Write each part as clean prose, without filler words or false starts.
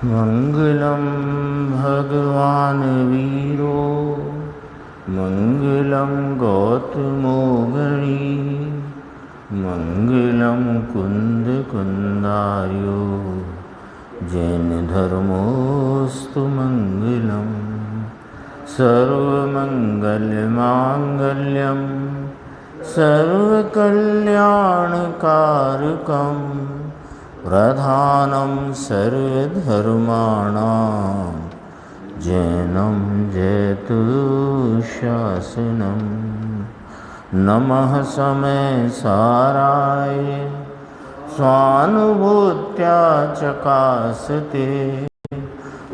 मंगलम भगवान वीरो मंगलम गौतमो गणी मंगलम कुंद कुंदार्यो जैन धर्मोस्तु मंगलम सर्वमंगल मांगल्यम सर्वकल्याणकारकम प्रधानं सर्वधर्माणां जैनं जयतु शासनं। नमः समय साराय स्वानुभूत्या चकासते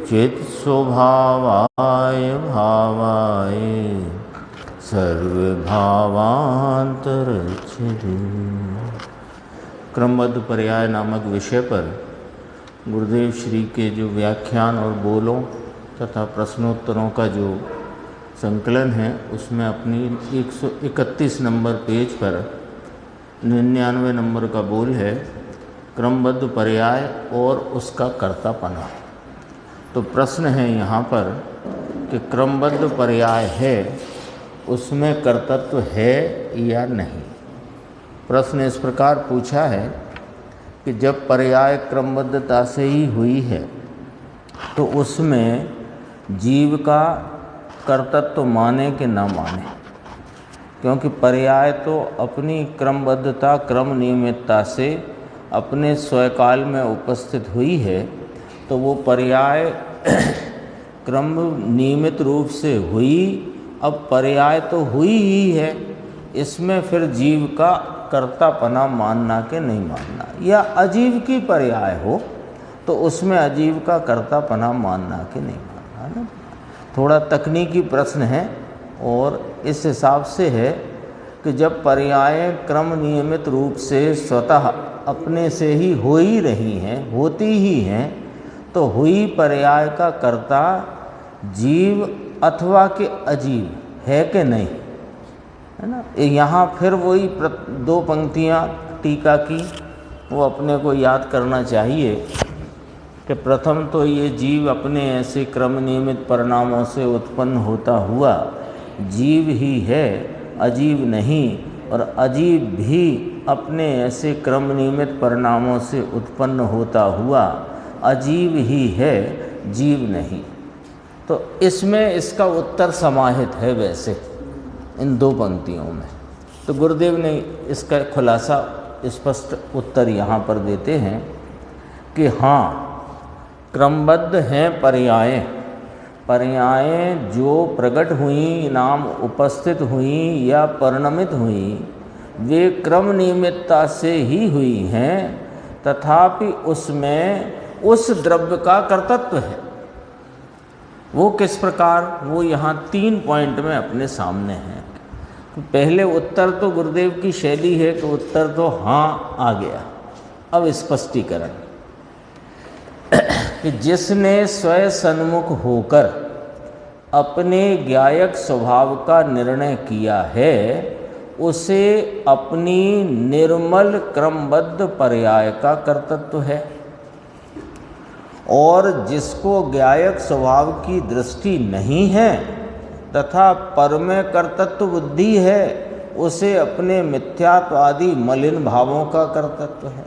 चित्स्वभावाय भावाय सर्वभावांतरच्छिदे। क्रमबद्ध पर्याय नामक विषय पर गुरुदेव श्री के जो व्याख्यान और बोलों तथा प्रश्नोत्तरों का जो संकलन है उसमें अपनी 131 नंबर पेज पर 99 नंबर का बोल है क्रमबद्ध पर्याय और उसका कर्तापना। तो प्रश्न है यहाँ पर कि क्रमबद्ध पर्याय है उसमें कर्तृत्व है या नहीं। प्रश्न इस प्रकार पूछा है कि जब पर्याय क्रमबद्धता से ही हुई है तो उसमें जीव का कर्तृत्व माने कि न माने, क्योंकि पर्याय तो अपनी क्रमबद्धता क्रम नियमितता से अपने स्वकाल में उपस्थित हुई है, तो वो पर्याय क्रम नियमित रूप से हुई। अब पर्याय तो हुई ही है, इसमें फिर जीव का कर्तापना मानना के नहीं मानना, या अजीव की पर्याय हो तो उसमें अजीव का कर्तापना मानना के नहीं मानना, है ना। थोड़ा तकनीकी प्रश्न है और इस हिसाब से है कि जब पर्याय क्रम नियमित रूप से स्वतः अपने से ही हो ही रही हैं, होती ही हैं, तो हुई पर्याय का कर्ता जीव अथवा के अजीव है कि नहीं, है ना। यहाँ फिर वही 2 पंक्तियाँ टीका की वो अपने को याद करना चाहिए कि प्रथम तो ये जीव अपने ऐसे क्रम नियमित परिणामों से उत्पन्न होता हुआ जीव ही है, अजीव नहीं, और अजीव भी अपने ऐसे क्रम नियमित परिणामों से उत्पन्न होता हुआ अजीव ही है, जीव नहीं। तो इसमें इसका उत्तर समाहित है वैसे इन 2 पंक्तियों में। तो गुरुदेव ने इसका खुलासा स्पष्ट उत्तर यहाँ पर देते हैं कि हाँ, क्रमबद्ध हैं पर्यायें जो प्रकट हुई, नाम उपस्थित हुई या परिणमित हुई, वे क्रम नियमितता से ही हुई हैं, तथापि उसमें उस द्रव्य का कर्तृत्व है। वो किस प्रकार, वो यहाँ 3 पॉइंट में अपने सामने हैं। पहले उत्तर तो गुरुदेव की शैली है कि उत्तर तो हाँ आ गया। अब स्पष्टीकरण कि जिसने स्वयं सन्मुख होकर अपने ज्ञायक स्वभाव का निर्णय किया है, उसे अपनी निर्मल क्रमबद्ध पर्याय का कर्तृत्व है, और जिसको ज्ञायक स्वभाव की दृष्टि नहीं है तथा पर में कर्तृत्व बुद्धि है, उसे अपने मिथ्यात्वादी मलिन भावों का कर्तृत्व है।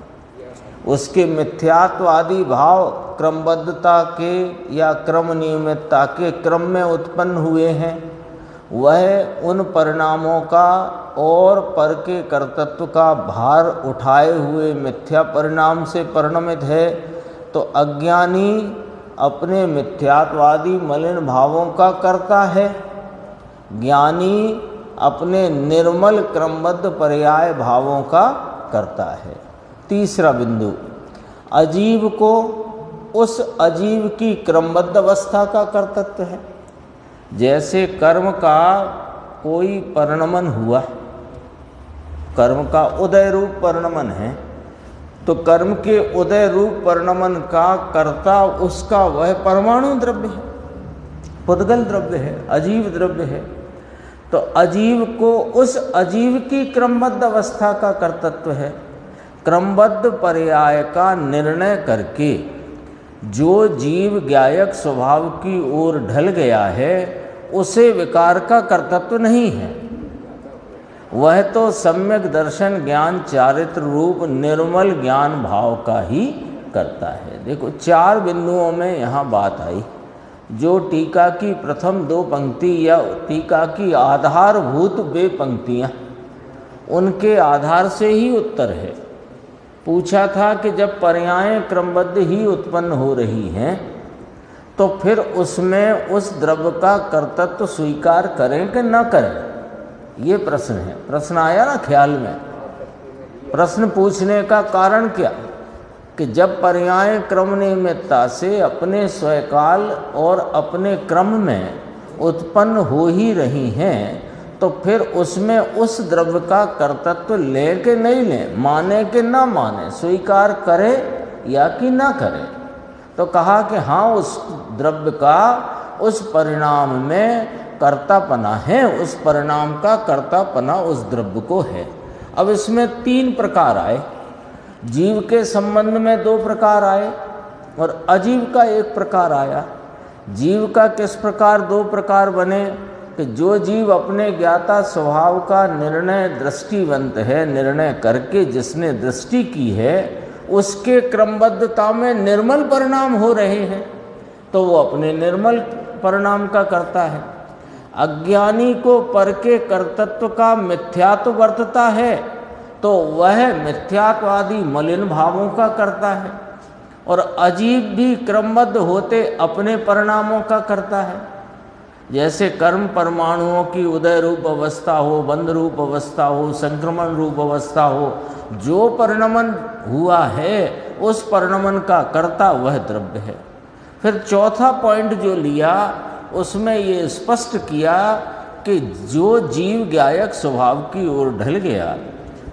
उसके मिथ्यात्वादी भाव क्रमबद्धता के या क्रम नियमितता के क्रम में उत्पन्न हुए हैं, वह उन परिणामों का और पर के कर्तृत्व का भार उठाए हुए मिथ्या परिणाम से परिणमित है। तो अज्ञानी अपने मिथ्यात्वादी मलिन भावों का कर्ता है, ज्ञानी अपने निर्मल क्रमबद्ध पर्याय भावों का कर्ता है। तीसरा बिंदु, अजीव को उस अजीव की क्रमबद्ध अवस्था का कर्तृत्व है। जैसे कर्म का कोई परिणमन हुआ, कर्म का उदय रूप परिणमन है, तो कर्म के उदय रूप परिणमन का कर्ता उसका वह परमाणु द्रव्य है, पुद्गल द्रव्य है, अजीव द्रव्य है। तो अजीव को उस अजीव की क्रमबद्ध अवस्था का कर्तृत्व है। क्रमबद्ध पर्याय का निर्णय करके जो जीव ज्ञायक स्वभाव की ओर ढल गया है उसे विकार का कर्तव्य नहीं है। वह तो सम्यक दर्शन ज्ञान चारित्र रूप निर्मल ज्ञान भाव का ही करता है। देखो 4 बिंदुओं में यहाँ बात आई। जो टीका की प्रथम 2 पंक्ति या टीका की आधारभूत वे पंक्तियाँ, उनके आधार से ही उत्तर है। पूछा था कि जब पर्यायें क्रमबद्ध ही उत्पन्न हो रही हैं तो फिर उसमें उस द्रव्य का कर्तृत्व स्वीकार करें कि न करें, ये प्रश्न है। प्रश्न आया ना ख्याल में। प्रश्न पूछने का कारण क्या कि जब पर्याय क्रम निमित्ता से अपने स्वकाल और अपने क्रम में उत्पन्न हो ही रही हैं तो फिर उसमें उस द्रव्य का कर्तृत्व ले के नहीं ले, माने कि ना माने, स्वीकार करे या कि ना करे। तो कहा कि हाँ, उस द्रव्य का उस परिणाम में कर्तापना है, उस परिणाम का कर्तापना उस द्रव्य को है। अब इसमें 3 प्रकार आए। जीव के संबंध में 2 प्रकार आए और अजीव का 1 प्रकार आया। जीव का किस प्रकार 2 प्रकार बने कि जो जीव अपने ज्ञाता स्वभाव का निर्णय दृष्टिवंत है, निर्णय करके जिसने दृष्टि की है, उसके क्रमबद्धता में निर्मल परिणाम हो रहे हैं तो वो अपने निर्मल परिणाम का करता है। अज्ञानी को पर के कर्तृत्व का मिथ्यात्व वर्तता है तो वह मिथ्यात्वादी मलिन भावों का करता है। और अजीब भी क्रमबद्ध होते अपने परिणामों का करता है। जैसे कर्म परमाणुओं की उदय रूप अवस्था हो, बंध रूप अवस्था हो, संक्रमण रूप अवस्था हो, जो परिणमन हुआ है उस परिणमन का कर्ता वह द्रव्य है। फिर चौथा पॉइंट जो लिया उसमें ये स्पष्ट किया कि जो जीव ज्ञायक स्वभाव की ओर ढल गया,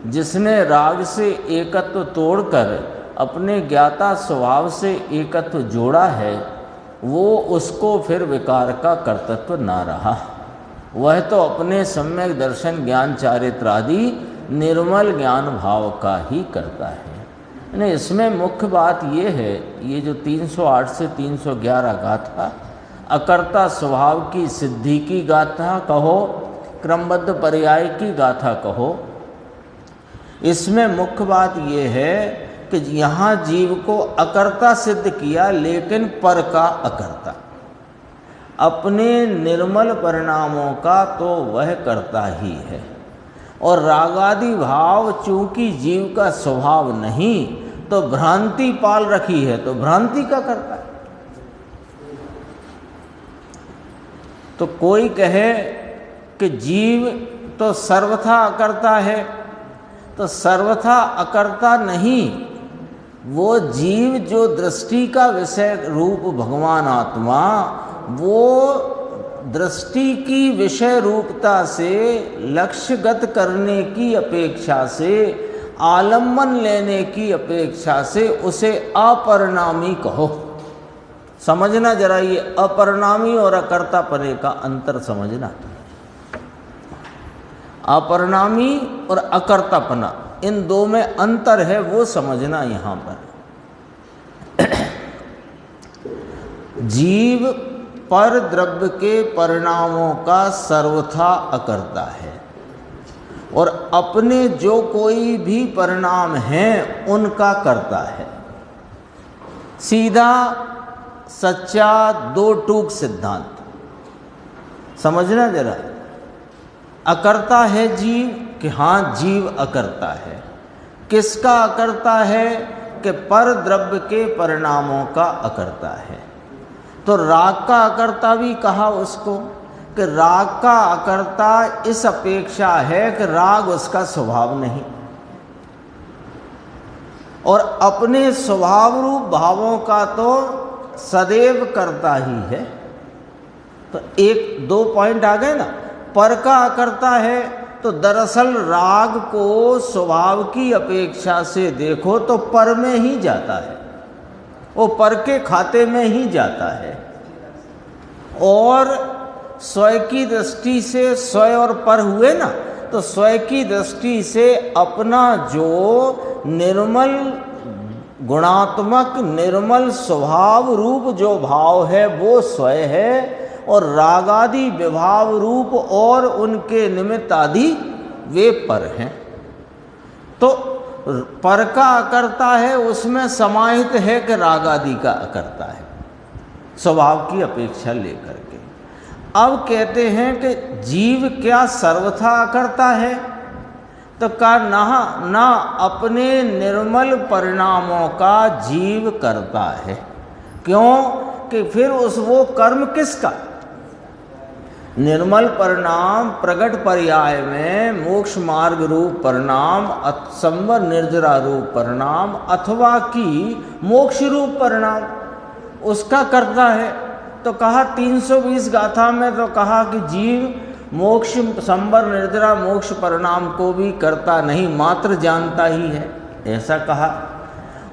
जिसने राग से एकत्व तोड़कर अपने ज्ञाता स्वभाव से एकत्व जोड़ा है, वो उसको फिर विकार का कर्तृत्व ना रहा। वह तो अपने सम्यक दर्शन ज्ञान चारित्र आदि निर्मल ज्ञान भाव का ही करता है। यानी इसमें मुख्य बात ये है, ये जो 308 से 311 गाथा अकर्ता स्वभाव की सिद्धि की गाथा कहो, क्रमबद्ध पर्याय की गाथा कहो, इसमें मुख्य बात ये है कि यहाँ जीव को अकर्ता सिद्ध किया, लेकिन पर का अकर्ता। अपने निर्मल परिणामों का तो वह करता ही है। और रागादि भाव चूंकि जीव का स्वभाव नहीं तो भ्रांति पाल रखी है तो भ्रांति का करता है। तो कोई कहे कि जीव तो सर्वथा अकर्ता है, तो सर्वथा अकर्ता नहीं, वो जीव जो दृष्टि का विषय रूप भगवान आत्मा, वो दृष्टि की विषय रूपता से लक्ष्यगत करने की अपेक्षा से, आलम्बन लेने की अपेक्षा से उसे अपरिणामी कहो। समझना जरा, ये अपरिणामी और अकर्तापने का अंतर समझना। अपरिणामी और अकर्तापना, इन 2 में अंतर है, वो समझना यहाँ पर। जीव पर द्रव्य के परिणामों का सर्वथा अकर्ता है और अपने जो कोई भी परिणाम हैं उनका करता है। सीधा सच्चा 2 टूक सिद्धांत समझना जरा। अकर्ता है जीव कि हाँ, जीव अकर्ता है। किसका अकर्ता है कि पर द्रव्य के परिणामों का अकर्ता है। तो राग का अकर्ता भी कहा उसको कि राग का अकर्ता इस अपेक्षा है कि राग उसका स्वभाव नहीं और अपने स्वभाव रूप भावों का तो सदैव करता ही है। तो 1-2 पॉइंट आ गए ना। पर का अकर्ता है तो दरअसल राग को स्वभाव की अपेक्षा से देखो तो पर में ही जाता है, वो पर के खाते में ही जाता है। और स्वय की दृष्टि से स्वय और पर हुए ना, तो स्वय की दृष्टि से अपना जो निर्मल गुणात्मक निर्मल स्वभाव रूप जो भाव है वो स्वयं है, और रागादि विभाव रूप और उनके निमित्त आदि वे पर हैं। तो पर का अकर्ता है उसमें समाहित है कि रागादि का अकर्ता है, स्वभाव की अपेक्षा लेकर के। अब कहते हैं कि जीव क्या सर्वथा अकर्ता है, तो का ना अपने निर्मल परिणामों का जीव करता है। क्यों कि फिर वो कर्म किसका, निर्मल परिणाम प्रगट पर्याय में मोक्ष मार्ग रूप परिणाम, संवर निर्जरा रूप परिणाम, अथवा कि मोक्ष रूप परिणाम उसका करता है। तो कहा 320 गाथा में तो कहा कि जीव मोक्ष संवर निर्जरा मोक्ष परिणाम को भी करता नहीं, मात्र जानता ही है, ऐसा कहा।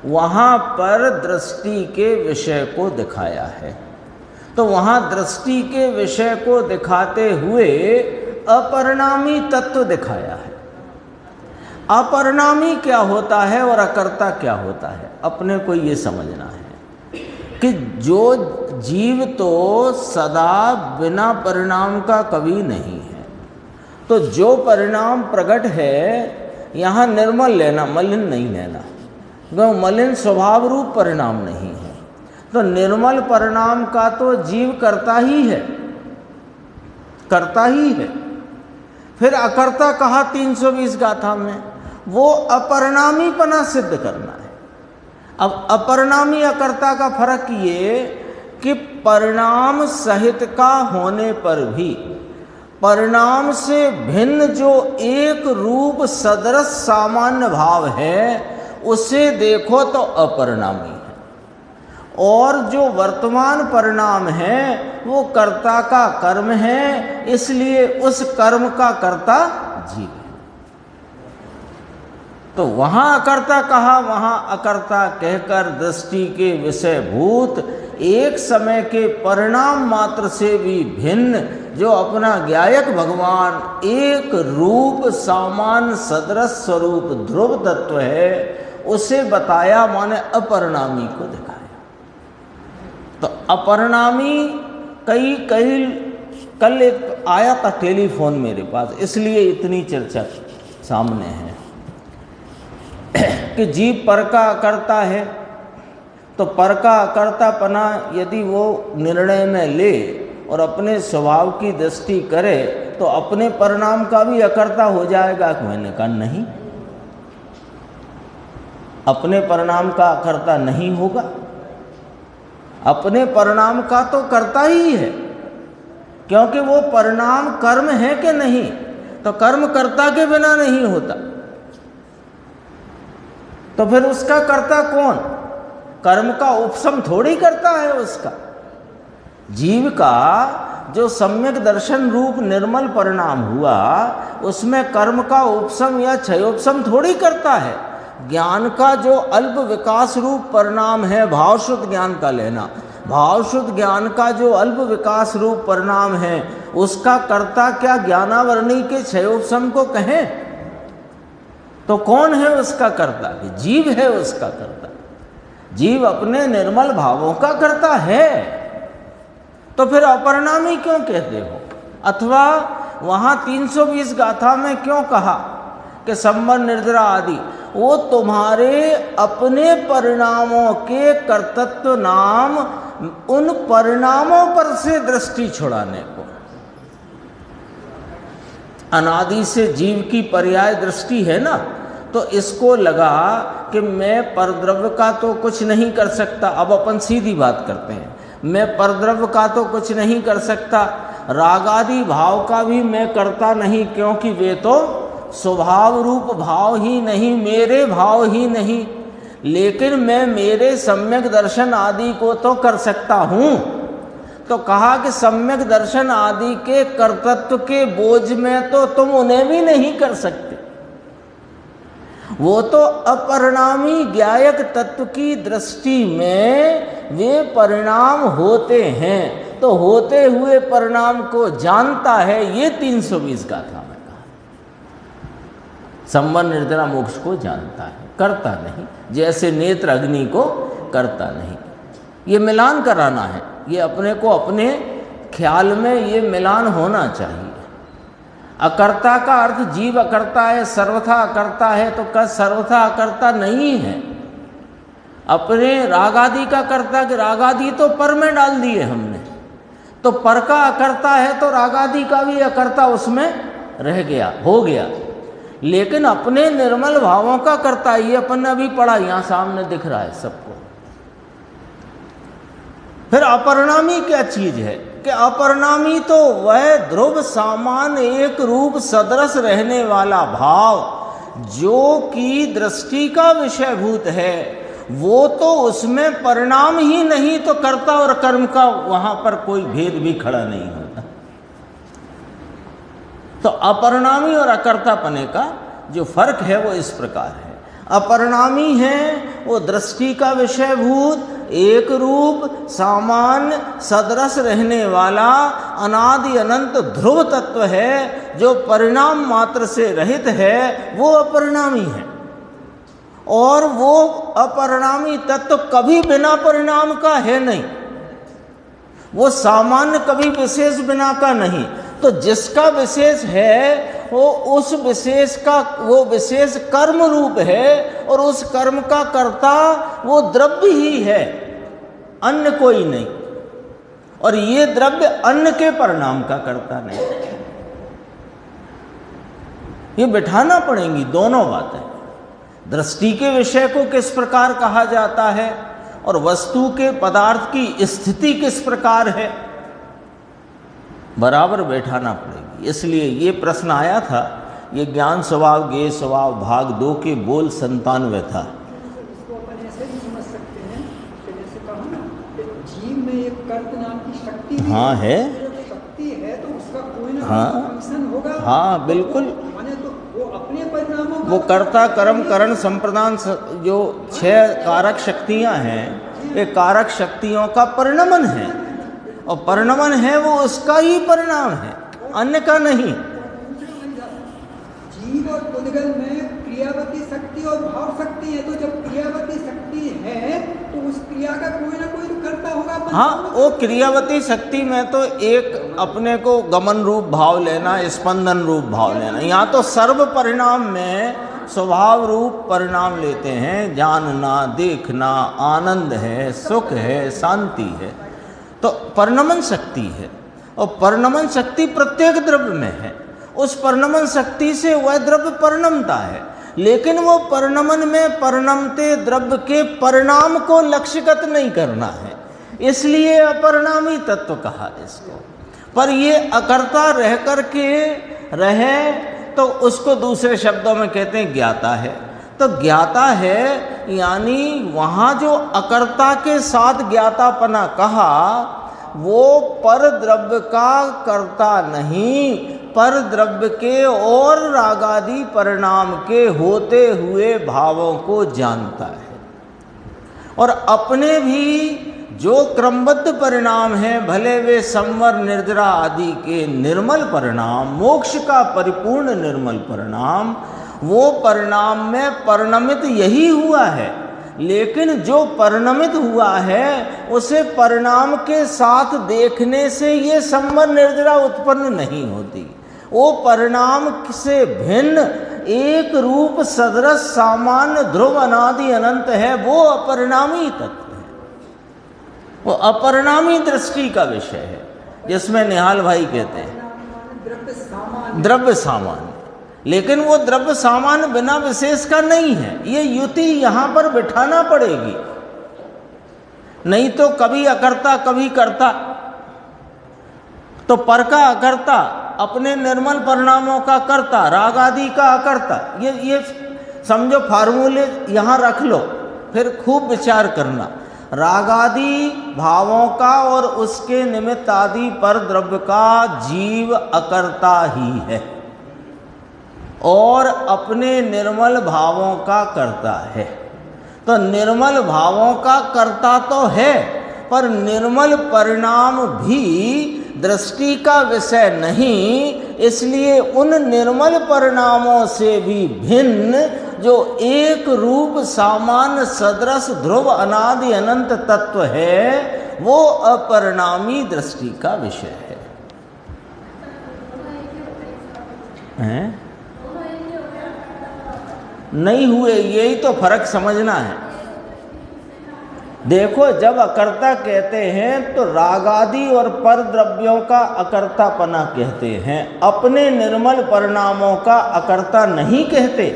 वहाँ पर दृष्टि के विषय को दिखाया है। तो वहाँ दृष्टि के विषय को दिखाते हुए अपरिणामी तत्व दिखाया है। अपरिणामी क्या होता है और अकर्ता क्या होता है, अपने को ये समझना है कि जो जीव तो सदा बिना परिणाम का कभी नहीं है। तो जो परिणाम प्रकट है यहाँ निर्मल लेना, मलिन नहीं लेना, क्योंकि मलिन स्वभाव रूप परिणाम नहीं है। तो निर्मल परिणाम का तो जीव करता ही है, करता ही है। फिर अकर्ता कहा 320 गाथा में, वो अपरिणामीपना सिद्ध करना है। अब अपरिणामी अकर्ता का फर्क ये कि परिणाम सहित का होने पर भी परिणाम से भिन्न जो एक रूप सदृश सामान्य भाव है उसे देखो तो अपरिणामी है, और जो वर्तमान परिणाम है वो कर्ता का कर्म है, इसलिए उस कर्म का कर्ता जीव है। तो वहाँ अकर्ता कहा, वहाँ अकर्ता कहकर दृष्टि के विषय भूत एक समय के परिणाम मात्र से भी भिन्न जो अपना ज्ञायक भगवान एक रूप सामान्य सदृश स्वरूप ध्रुव तत्व है उसे बताया, माने अपरिणामी को दिखाया। तो अपरिणामी कई कल एक आया था टेलीफोन मेरे पास, इसलिए इतनी चर्चा सामने है कि जीव पर का करता है। तो पर का अकर्तापना यदि वो निर्णय में ले और अपने स्वभाव की दृष्टि करे तो अपने परिणाम का भी अकर्ता हो जाएगा। मैंने कहा नहीं, अपने परिणाम का अकर्ता नहीं होगा, अपने परिणाम का तो करता ही है, क्योंकि वो परिणाम कर्म है कि नहीं, तो कर्म कर्ता के बिना नहीं होता। तो फिर उसका कर्ता कौन, कर्म का उपशम थोड़ी करता है उसका। जीव का जो सम्यक दर्शन रूप निर्मल परिणाम हुआ उसमें कर्म का उपशम या क्षयोपशम थोड़ी करता है। ज्ञान का जो अल्प विकास रूप परिणाम है भावशुद्ध ज्ञान का लेना, भावशुद्ध ज्ञान का जो अल्प विकास रूप परिणाम है उसका कर्ता क्या ज्ञानावरणी के क्षयोपशम को कहें तो कौन है उसका कर्ता, जीव है उसका कर्ता। जीव अपने निर्मल भावों का करता है, तो फिर अपरिणामी क्यों कहते हो? अथवा वहाँ 320 गाथा में क्यों कहा कि संवर निर्जरा आदि, वो तुम्हारे अपने परिणामों के कर्तृत्व नाम उन परिणामों पर से दृष्टि छुड़ाने को, अनादि से जीव की पर्याय दृष्टि है ना, तो इसको लगा कि मैं परद्रव्य का तो कुछ नहीं कर सकता। अब अपन सीधी बात करते हैं, मैं परद्रव्य का तो कुछ नहीं कर सकता, रागादि भाव का भी मैं करता नहीं, क्योंकि वे तो स्वभाव रूप भाव ही नहीं, मेरे भाव ही नहीं, लेकिन मैं मेरे सम्यक दर्शन आदि को तो कर सकता हूँ। तो कहा कि सम्यक दर्शन आदि के कर्तृत्व के बोझ में तो तुम उन्हें भी नहीं कर सकते, वो तो अपरिणामी ज्ञायक तत्व की दृष्टि में वे परिणाम होते हैं, तो होते हुए परिणाम को जानता है। ये 320 गाथा में कहा, संवर निर्जरा मोक्ष को जानता है, करता नहीं, जैसे नेत्र अग्नि को करता नहीं। ये मिलान कराना है, ये अपने को अपने ख्याल में ये मिलान होना चाहिए। अकर्ता का अर्थ जीव अकर्ता है, सर्वथा अकर्ता है, तो का सर्वथा अकर्ता नहीं है। अपने रागादि का कर्ता कि रागादि तो पर में डाल दिए हमने, तो पर का अकर्ता है तो रागादि का भी अकर्ता उसमें रह गया, हो गया। लेकिन अपने निर्मल भावों का कर्ता, ये अपन ने अभी पढ़ा, यहाँ सामने दिख रहा है सबको। फिर अपरिणामी क्या चीज है कि अपरिणामी तो वह ध्रुव सामान एक रूप सदृश रहने वाला भाव जो कि दृष्टि का विषयभूत है, वो तो उसमें परिणाम ही नहीं तो कर्ता और कर्म का वहां पर कोई भेद भी खड़ा नहीं होता। तो अपरिणामी और अकर्तापने का जो फर्क है वो इस प्रकार है। अपरिणामी है वो दृष्टि का विषयभूत एक रूप सामान्य सदृश रहने वाला अनादि अनंत ध्रुव तत्व है, जो परिणाम मात्र से रहित है, वो अपरिणामी है। और वो अपरिणामी तत्व कभी बिना परिणाम का है नहीं, वो सामान्य कभी विशेष बिना का नहीं। तो जिसका विशेष है वो उस विशेष का वो विशेष कर्म रूप है, और उस कर्म का कर्ता वो द्रव्य ही है, अन्य कोई नहीं। और ये द्रव्य अन्य के परिणाम का कर्ता नहीं। ये बिठाना पड़ेंगी दोनों बातें। दृष्टि के विषय को किस प्रकार कहा जाता है और वस्तु के पदार्थ की स्थिति किस प्रकार है, बराबर बैठाना पड़ेगी। इसलिए ये प्रश्न आया था, ये ज्ञान स्वभाव ज्ञेय स्वभाव भाग 2 के बोल 97 था। इसको अपन ऐसे भी समझ सकते हैं कि जैसे कहा ना कि जीव में एक कर्त नाम की शक्ति हाँ है, शक्ति है, तो उसका कोई ना हाँ कोई फंक्शन होगा। हाँ बिल्कुल, माने तो वो अपने परिणामों वो कर्ता कर्म करण संप्रदान जो 6 कारक शक्तियां हैं, ये कारक शक्तियों का परिणमन है, और परिणमन है वो उसका ही परिणाम है, अन्य का नहीं। जीव और पुद्गल में क्रियावती शक्ति और भाव शक्ति है, तो जब क्रियावती शक्ति है तो उस क्रिया का कोई ना कोई तो करता होगा। हाँ, वो क्रियावती शक्ति में तो एक अपने को गमन रूप भाव लेना, स्पंदन रूप भाव लेना। यहाँ तो सर्व परिणाम में स्वभाव रूप परिणाम लेते हैं, जानना, देखना, आनंद है, सुख है, शांति है, तो परिणमन शक्ति है। और परिणमन शक्ति प्रत्येक द्रव्य में है, उस परिणमन शक्ति से वह द्रव्य परिणमता है। लेकिन वो परिणमन में परिणमते द्रव्य के परिणाम को लक्ष्यगत नहीं करना है, इसलिए अपरिणामी तत्व कहा इसको। पर ये अकर्ता रह करके रहे तो उसको दूसरे शब्दों में कहते हैं ज्ञाता है। तो ज्ञाता है यानी वहाँ जो अकर्ता के साथ ज्ञातापना कहा, वो पर द्रव्य का कर्ता नहीं, पर द्रव्य के और रागादि परिणाम के होते हुए भावों को जानता है। और अपने भी जो क्रमबद्ध परिणाम हैं, भले वे संवर निर्जरा आदि के निर्मल परिणाम, मोक्ष का परिपूर्ण निर्मल परिणाम, वो परिणाम में परिणमित यही हुआ है। लेकिन जो परिणमित हुआ है उसे परिणाम के साथ देखने से ये संवर निर्जरा उत्पन्न नहीं होती। वो परिणाम से भिन्न एक रूप सदृश सामान्य ध्रुव अनादि अनंत है, वो अपरिणामी तत्व है, वो अपरिणामी दृष्टि का विषय है, जिसमें निहाल भाई कहते हैं द्रव्य सामान्य। लेकिन वो द्रव्य सामान्य बिना विशेष का नहीं है, ये युति यहां पर बिठाना पड़ेगी, नहीं तो कभी अकर्ता कभी कर्ता। तो पर का अकर्ता, अपने निर्मल परिणामों का कर्ता, राग आदि का अकर्ता, ये समझो फार्मूले यहां रख लो, फिर खूब विचार करना। रागादि भावों का और उसके निमित्त आदि पर द्रव्य का जीव अकर्ता ही है, और अपने निर्मल भावों का कर्ता है। तो निर्मल भावों का कर्ता तो है, पर निर्मल परिणाम भी दृष्टि का विषय नहीं, इसलिए उन निर्मल परिणामों से भी भिन्न जो एक रूप सामान्य सदृश ध्रुव अनादि अनंत तत्व है, वो अपरिणामी दृष्टि का विषय है? नहीं हुए, यही तो फर्क समझना है। देखो, जब अकर्ता कहते हैं तो रागादि और पर द्रव्यों का अकर्तापना कहते हैं, अपने निर्मल परिणामों का अकर्ता नहीं कहते।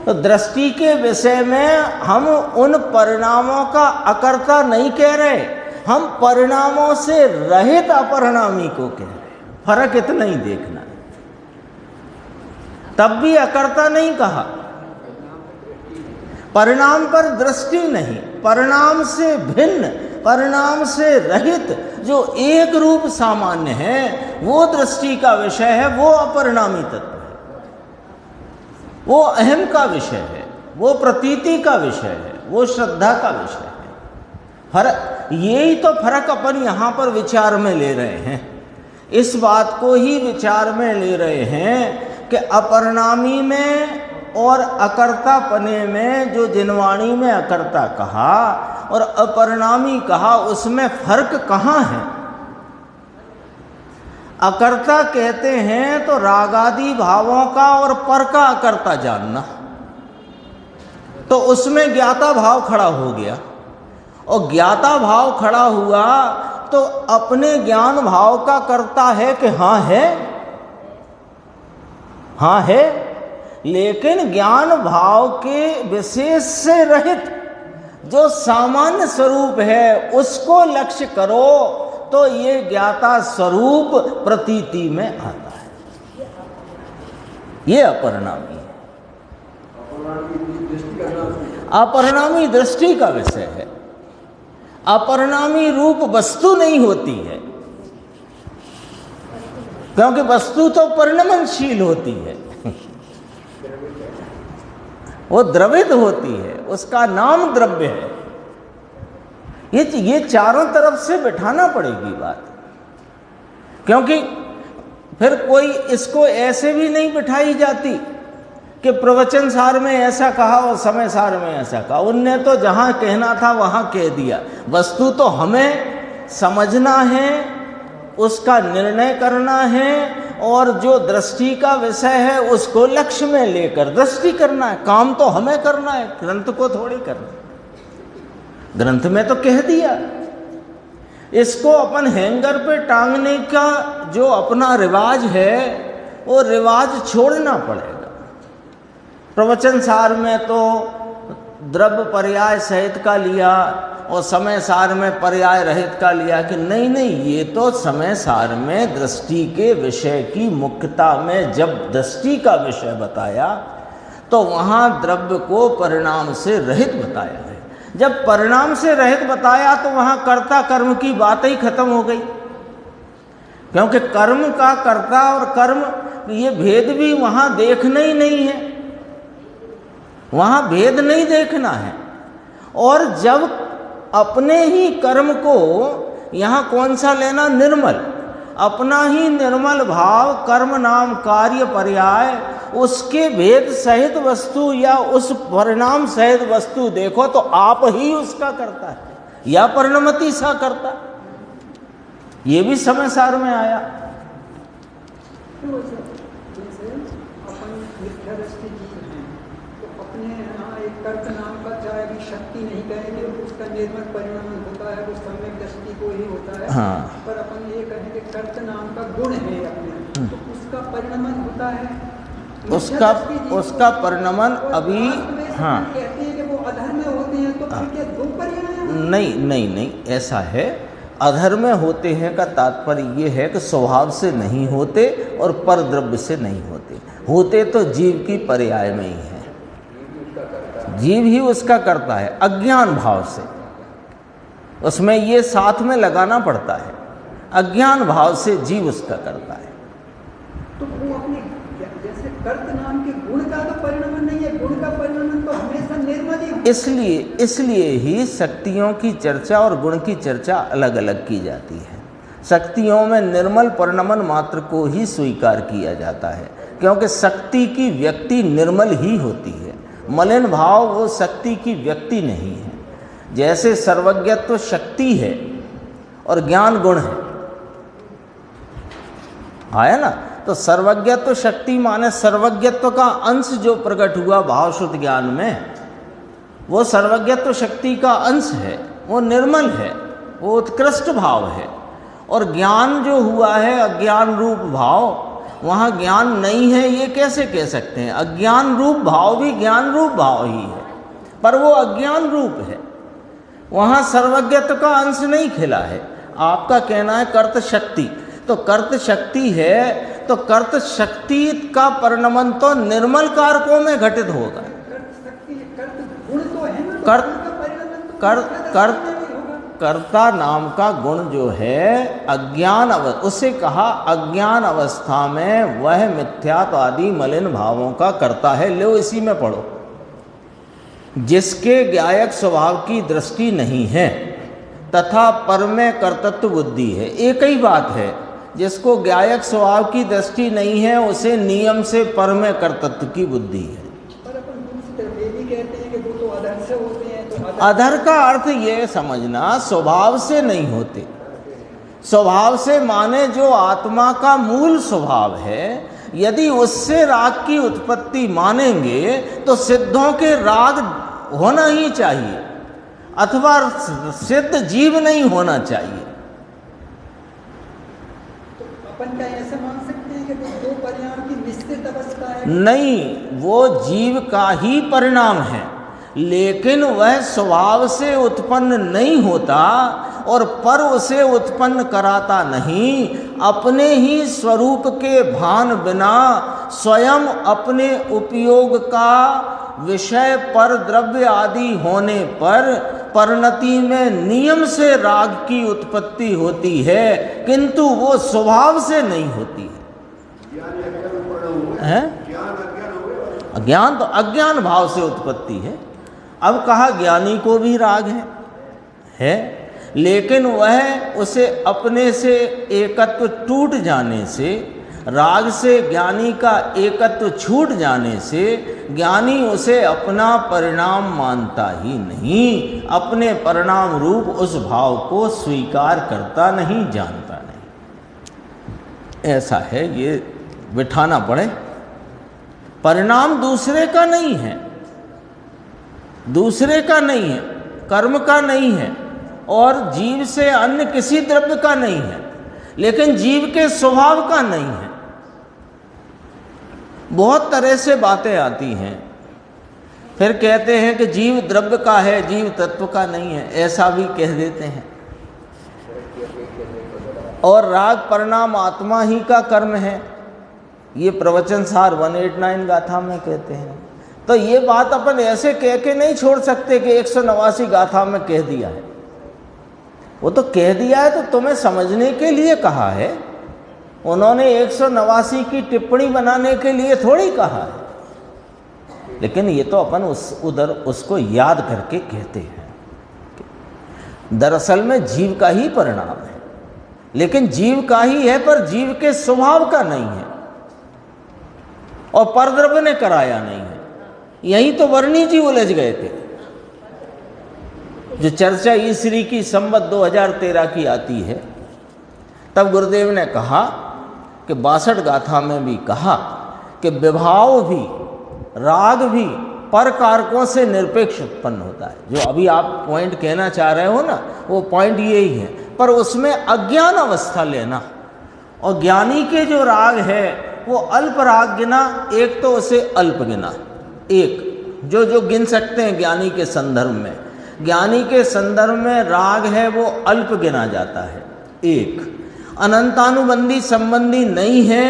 तो दृष्टि के विषय में हम उन परिणामों का अकर्ता नहीं कह रहे, हम परिणामों से रहित अपरिणामी को कह रहे। फर्क इतना ही देखना है। तब भी अकर्ता नहीं कहा, परिणाम पर दृष्टि नहीं, परिणाम से भिन्न, परिणाम से रहित जो एक रूप सामान्य है, वो दृष्टि का विषय है, वो अपरिणामी तत्व है, वो अहम का विषय है, वो प्रतीति का विषय है, वो श्रद्धा का विषय है। फर्क, यही तो फर्क अपन यहां पर विचार में ले रहे हैं। इस बात को ही विचार में ले रहे हैं कि अपरिणामी में और अकर्तापने में, जो जिनवाणी में अकर्ता कहा और अपरिणामी कहा, उसमें फर्क कहाँ है? अकर्ता कहते हैं तो रागादि भावों का और पर का अकर्ता जानना, तो उसमें ज्ञाता भाव खड़ा हो गया, और ज्ञाता भाव खड़ा हुआ तो अपने ज्ञान भाव का कर्ता है कि हाँ है, हाँ है, लेकिन ज्ञान भाव के विशेष से रहित जो सामान्य स्वरूप है उसको लक्ष्य करो तो ये ज्ञाता स्वरूप प्रतीति में आता है। ये अपरिणामी है, अपरिणामी दृष्टि का विषय है। अपरिणामी रूप वस्तु नहीं होती है, क्योंकि वस्तु तो परिणमनशील होती है, वो द्रवित होती है, उसका नाम द्रव्य है। ये चारों तरफ से बिठाना पड़ेगी बात, क्योंकि फिर कोई इसको ऐसे भी नहीं बिठाई जाती कि प्रवचन सार में ऐसा कहा और समय सार में ऐसा कहा। उनने तो जहां कहना था वहां कह दिया। वस्तु तो हमें समझना है, उसका निर्णय करना है, और जो दृष्टि का विषय है उसको लक्ष्य में लेकर दृष्टि करना है। काम तो हमें करना है, ग्रंथ को थोड़ी करना। ग्रंथ में तो कह दिया। इसको अपन हैंगर पे टांगने का जो अपना रिवाज है वो रिवाज छोड़ना पड़ेगा। प्रवचन सार में तो द्रव्य पर्याय सहित का लिया और समय सार में पर्याय रहित का लिया कि नहीं नहीं, ये तो समय सार में दृष्टि के विषय की मुख्यता में जब दृष्टि का विषय बताया तो वहाँ द्रव्य को परिणाम से रहित बताया है। जब परिणाम से रहित बताया तो वहाँ कर्ता कर्म की बात ही खत्म हो गई, क्योंकि कर्म का कर्ता और कर्म ये भेद भी वहाँ देखना ही नहीं है, वहाँ भेद नहीं देखना है। और जब अपने ही कर्म को यहाँ कौन सा लेना, निर्मल, अपना ही निर्मल भाव कर्म नाम कार्य पर्याय, उसके भेद सहित वस्तु या उस परिणाम सहित वस्तु देखो तो आप ही उसका करता है या परिणमति सा करता। ये भी समय सार में आया। कर्त नाम का चाहे भी शक्ति नहीं कहेंगे, उसका निर्मल परिणाम होता है, वो सम्यक दृष्टि को ही होता है। हाँ। पर अपन ये कहेंगे कर्त नाम का गुण है अपने, तो उसका परिणाम होता है, उसका परिणाम अभी हाँ कहते हैं कि वो अधर्म में होते हैं, तो फिर क्या दो पर्याय? नहीं, ऐसा है। अधर्म में होते हैं का तात्पर्य ये है कि स्वभाव से नहीं होते और पर द्रव्य से नहीं होते। होते तो जीव की पर्याय में ही है, जीव ही उसका करता है अज्ञान भाव से। उसमें ये साथ में लगाना पड़ता है, अज्ञान भाव से जीव उसका करता है। तो वो अपने जैसे कर्त नाम के गुण का तो परिणाम नहीं है, गुण का परिणाम तो हमेशा निर्मल ही इसलिए ही शक्तियों की चर्चा और गुण की चर्चा अलग अलग की जाती है। शक्तियों में निर्मल परिणमन मात्र को ही स्वीकार किया जाता है, क्योंकि शक्ति की व्यक्ति निर्मल ही होती है। मलिन भाव वो शक्ति की व्यक्ति नहीं है। जैसे सर्वज्ञत्व शक्ति है और ज्ञान गुण है ना। तो सर्वज्ञत्व शक्ति माने सर्वज्ञत्व का अंश जो प्रकट हुआ भाव शुद्ध ज्ञान में, वो सर्वज्ञत्व शक्ति का अंश है, वो निर्मल है, वो उत्कृष्ट भाव है। और ज्ञान जो हुआ है अज्ञान रूप भाव, वहाँ ज्ञान नहीं है ये कैसे कह सकते हैं? अज्ञान रूप भाव भी ज्ञान रूप भाव ही है, पर वो अज्ञान रूप है, वहाँ सर्वज्ञत्व का अंश नहीं खिला है। आपका कहना है कर्त शक्ति, तो कर्त शक्ति है, तो कर्त शक्ति का परिणमन तो निर्मल कारकों में घटित होगा। कर्ता नाम का गुण जो है अज्ञान उसे कहा अज्ञान अवस्था में वह मिथ्यात्व आदि मलिन भावों का करता है। लो इसी में पढ़ो, जिसके ज्ञायक स्वभाव की दृष्टि नहीं है तथा पर में कर्तृत्व बुद्धि है। एक ही बात है, जिसको ज्ञायक स्वभाव की दृष्टि नहीं है उसे नियम से पर में कर्तृत्व की बुद्धि है। पर अपन दूसरी तरफ ये भी कहते हैं कि वो तो अधर से होते हैं, तो अधर का अर्थ ये समझना स्वभाव से नहीं होते। स्वभाव से माने जो आत्मा का मूल स्वभाव है, यदि उससे राग की उत्पत्ति मानेंगे तो सिद्धों के राग होना ही चाहिए, अथवा सिद्ध जीव नहीं होना चाहिए। तो अपन क्या ऐसा मान सकते हैं कि वो दो परिणाम की निश्चित अवस्था है? नहीं, वो जीव का ही परिणाम है, लेकिन वह स्वभाव से उत्पन्न नहीं होता और पर उसे उत्पन्न कराता नहीं। अपने ही स्वरूप के भान बिना स्वयं अपने उपयोग का विषय पर द्रव्य आदि होने पर परिणति में नियम से राग की उत्पत्ति होती है, किंतु वो स्वभाव से नहीं होती है। अज्ञान तो अज्ञान भाव से उत्पत्ति है। अब कहा ज्ञानी को भी राग है, लेकिन वह उसे अपने से एकत्व टूट जाने से, राग से ज्ञानी का एकत्व छूट जाने से ज्ञानी उसे अपना परिणाम मानता ही नहीं, अपने परिणाम रूप उस भाव को स्वीकार करता नहीं, जानता नहीं। ऐसा है, ये बिठाना पड़े। परिणाम दूसरे का नहीं है, दूसरे का नहीं है, कर्म का नहीं है और जीव से अन्य किसी द्रव्य का नहीं है, लेकिन जीव के स्वभाव का नहीं है। बहुत तरह से बातें आती हैं, फिर कहते हैं कि जीव द्रव्य का है, जीव तत्व का नहीं है, ऐसा भी कह देते हैं। और राग परिणाम आत्मा ही का कर्म है, ये प्रवचन सार 189 गाथा में कहते हैं। तो ये बात अपन ऐसे कह के नहीं छोड़ सकते कि 189 गाथा में कह दिया है। वो तो कह दिया है तो तुम्हें समझने के लिए कहा है, उन्होंने 189 की टिप्पणी बनाने के लिए थोड़ी कहा है। लेकिन ये तो अपन उसको याद करके कहते हैं। दरअसल में जीव का ही परिणाम है, लेकिन जीव का ही है पर जीव के स्वभाव का नहीं है और परद्रव्य ने कराया नहीं है। यही तो वर्णी जी उलझ गए थे। जो चर्चा ईश्वरी की संवत 2013 की आती है, तब गुरुदेव ने कहा कि 62 गाथा में भी कहा कि विभाव भी राग भी पर कारकों से निरपेक्ष उत्पन्न होता है। जो अभी आप पॉइंट कहना चाह रहे हो ना, वो पॉइंट यही है, पर उसमें अज्ञान अवस्था लेना। और ज्ञानी के जो राग है वो अल्प राग गिना, एक तो उसे अल्प गिना, एक जो गिन सकते हैं ज्ञानी के संदर्भ में। ज्ञानी के संदर्भ में राग है वो अल्प गिना जाता है, एक। अनंतानुबंधी संबंधी नहीं है,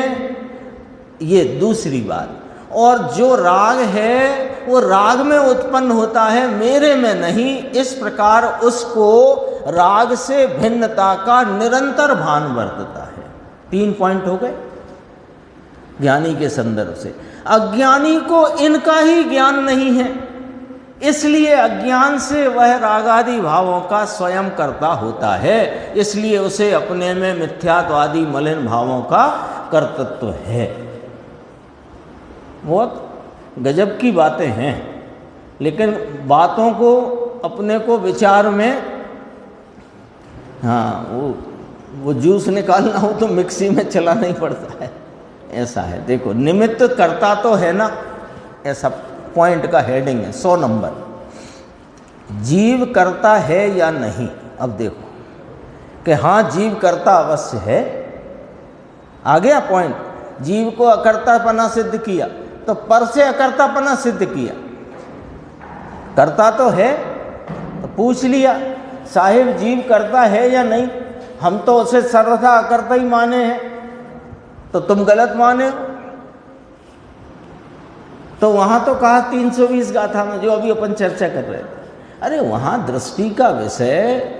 ये दूसरी बात। और जो राग है वो राग में उत्पन्न होता है, मेरे में नहीं। इस प्रकार उसको राग से भिन्नता का निरंतर भान वर्तता है। 3 पॉइंट हो गए ज्ञानी के संदर्भ से। अज्ञानी को इनका ही ज्ञान नहीं है, इसलिए अज्ञान से वह रागादि भावों का स्वयं कर्ता होता है, इसलिए उसे अपने में मिथ्यात्वादी मलिन भावों का कर्तृत्व है। बहुत गजब की बातें हैं, लेकिन बातों को अपने को विचार में, हाँ वो जूस निकालना हो तो मिक्सी में चलाना ही पड़ता है, ऐसा है। देखो निमित्त कर्ता तो है ना, ऐसा पॉइंट का हेडिंग है 100 नंबर। जीव करता है या नहीं? अब देखो कि हाँ जीव करता अवश्य है, आ गया पॉइंट। जीव को अकर्तापना सिद्ध किया तो पर से अकर्तापना सिद्ध किया, करता तो है। तो पूछ लिया साहिब जीव करता है या नहीं, हम तो उसे सर्वथा अकर्ता ही माने हैं, तो तुम गलत माने हो। तो वहां तो कहा 320 गाथा में जो अभी अपन चर्चा कर रहे थे, अरे वहां दृष्टि का विषय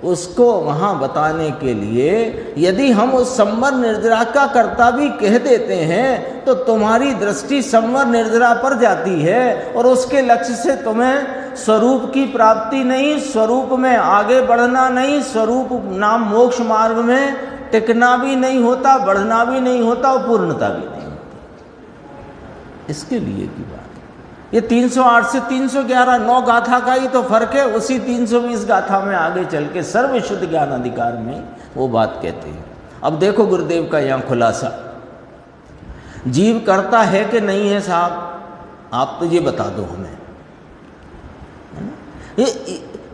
उसको वहां बताने के लिए यदि हम उस संवर निर्जरा का कर्ता भी कह देते हैं तो तुम्हारी दृष्टि संवर निर्जरा पर जाती है और उसके लक्ष्य से तुम्हें स्वरूप की प्राप्ति नहीं, स्वरूप में आगे बढ़ना नहीं, स्वरूप नाम मोक्ष मार्ग में टिकना भी नहीं होता, बढ़ना भी नहीं होता और पूर्णता भी नहीं होती। इसके लिए की बात, ये 308 से 311 9 गाथा का ही तो फर्क है। उसी 320 गाथा में आगे चल के सर्वशुद्ध ज्ञान अधिकार में वो बात कहते हैं। अब देखो गुरुदेव का यहाँ खुलासा, जीव करता है कि नहीं है साहब, आप तो ये बता दो हमें।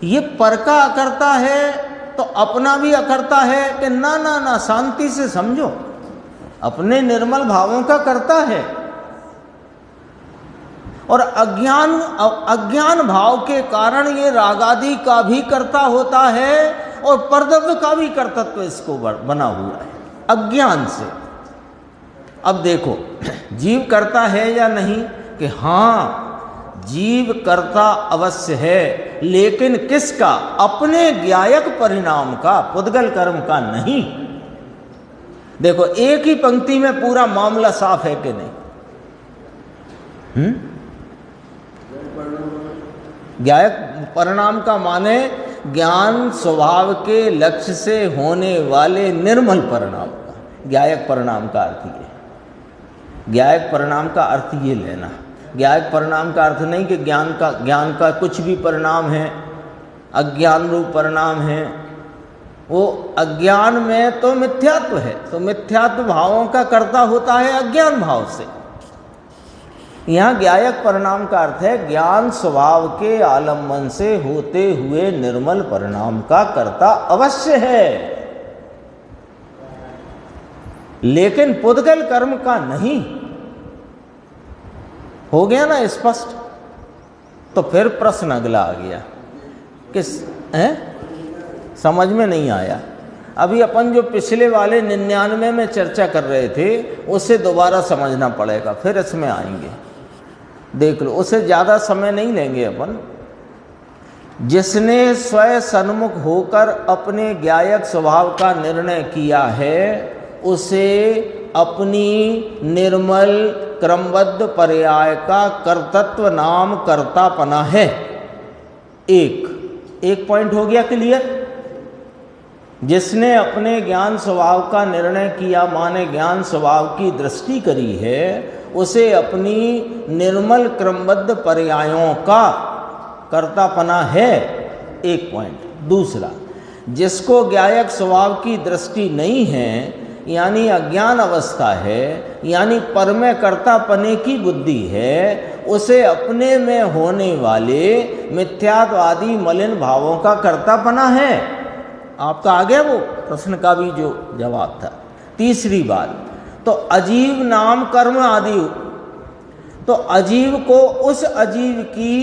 ये पर का अकर्ता है तो अपना भी अकर्ता है कि ना ना ना, शांति से समझो, अपने निर्मल भावों का करता है। और अज्ञान भाव के कारण ये रागादि का भी कर्ता होता है और परद्रव्य का भी कर्तृत्व इसको बना हुआ है अज्ञान से। अब देखो जीव करता है या नहीं, कि हाँ जीव कर्ता अवश्य है, लेकिन किसका? अपने ज्ञायक परिणाम का, पुद्गल कर्म का नहीं। देखो एक ही पंक्ति में पूरा मामला साफ है कि नहीं? ज्ञायक परिणाम का माने ज्ञान स्वभाव के लक्ष्य से होने वाले निर्मल परिणाम का, ज्ञायक परिणाम का अर्थ ये। ज्ञायक परिणाम का अर्थ ये लेना, ज्ञायक परिणाम का अर्थ नहीं कि ज्ञान का कुछ भी परिणाम है, अज्ञान रूप परिणाम है। वो अज्ञान में तो मिथ्यात्व है, तो मिथ्यात्व भावों का कर्ता होता है अज्ञान भाव से। यहाँ ज्ञायक परिणाम का अर्थ है ज्ञान स्वभाव के आलम्बन से होते हुए निर्मल परिणाम का कर्ता अवश्य है, लेकिन पुद्गल कर्म का नहीं। हो गया ना स्पष्ट? तो फिर प्रश्न अगला आ गया, किस समझ में नहीं आया। अभी अपन जो पिछले वाले 99 में चर्चा कर रहे थे उसे दोबारा समझना पड़ेगा, फिर इसमें आएंगे। देख लो, उसे ज़्यादा समय नहीं लेंगे अपन। जिसने स्वयं सन्मुख होकर अपने ज्ञायक स्वभाव का निर्णय किया है उसे अपनी निर्मल क्रमबद्ध पर्याय का कर्तृत्व नाम कर्तापना है। एक पॉइंट हो गया क्लियर। जिसने अपने ज्ञान स्वभाव का निर्णय किया माने ज्ञान स्वभाव की दृष्टि करी है उसे अपनी निर्मल क्रमबद्ध पर्यायों का कर्तापना है, एक पॉइंट। दूसरा, जिसको ज्ञायक स्वभाव की दृष्टि नहीं है यानी अज्ञान अवस्था है, यानी पर में कर्तापने की बुद्धि है, उसे अपने में होने वाले मिथ्यात्वादी मलिन भावों का कर्तापना है। आपका आ गया वो प्रश्न का भी जो जवाब था। तीसरी बात, तो अजीव नाम कर्म आदि, तो अजीव को उस अजीव की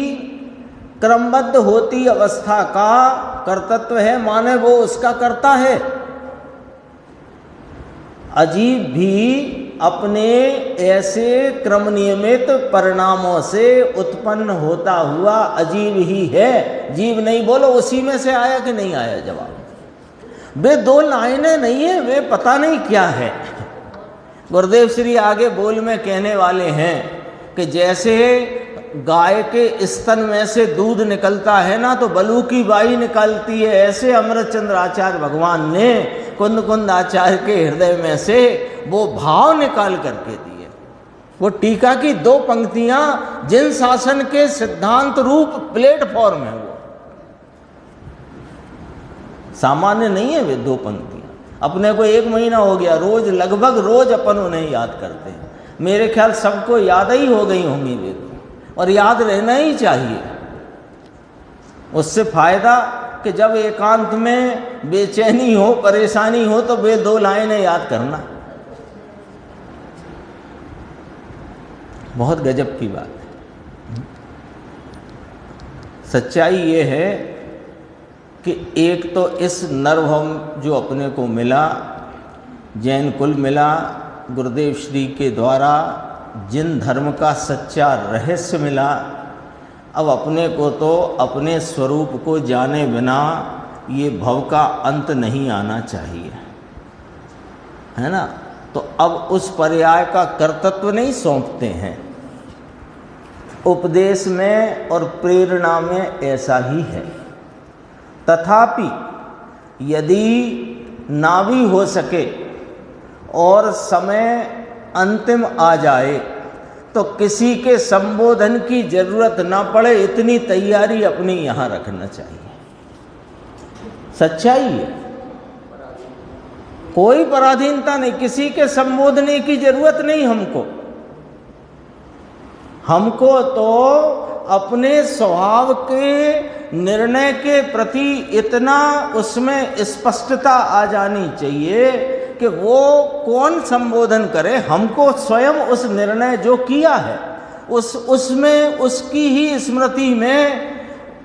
क्रमबद्ध होती अवस्था का कर्तृत्व है, माने वो उसका कर्ता है। अजीव भी अपने ऐसे क्रम नियमित परिणामों से उत्पन्न होता हुआ अजीव ही है, जीव नहीं। बोलो उसी में से आया कि नहीं आया जवाब? वे दो लाइनें नहीं है, वे पता नहीं क्या है। गुरुदेव श्री आगे बोल में कहने वाले हैं कि जैसे गाय के स्तन में से दूध निकलता है ना, तो बलू की बाई निकालती है, ऐसे अमृतचंद्र आचार्य भगवान ने कुंद कुंद आचार्य के हृदय में से वो भाव निकाल करके दिए। वो टीका की 2 पंक्तियां जिन शासन के सिद्धांत रूप प्लेटफॉर्म है, वो सामान्य नहीं है। वे 2 पंक्तियां अपने को 1 महीना हो गया, रोज लगभग रोज अपन उन्हें याद करते हैं। मेरे ख्याल सबको याद ही हो गई होंगी वे, और याद रहना ही चाहिए। उससे फायदा कि जब एकांत में बेचैनी हो, परेशानी हो, तो वे 2 लाइनें याद करना, बहुत गजब की बात है। सच्चाई ये है कि एक तो इस नरभम जो अपने को मिला, जैन कुल मिला, गुरुदेव श्री के द्वारा जिन धर्म का सच्चा रहस्य मिला, अब अपने को तो अपने स्वरूप को जाने बिना ये भव का अंत नहीं आना चाहिए, है ना। तो अब उस पर्याय का कर्तृत्व नहीं सौंपते हैं। उपदेश में और प्रेरणा में ऐसा ही है। तथापि यदि ना भी हो सके और समय अंतिम आ जाए तो किसी के संबोधन की जरूरत ना पड़े, इतनी तैयारी अपनी यहाँ रखना चाहिए। सच्चाई है, कोई पराधीनता नहीं, किसी के संबोधने की जरूरत नहीं हमको तो अपने स्वभाव के निर्णय के प्रति इतना उसमें स्पष्टता आ जानी चाहिए कि वो कौन संबोधन करे, हमको स्वयं उस निर्णय जो किया है उसमें उसकी ही स्मृति में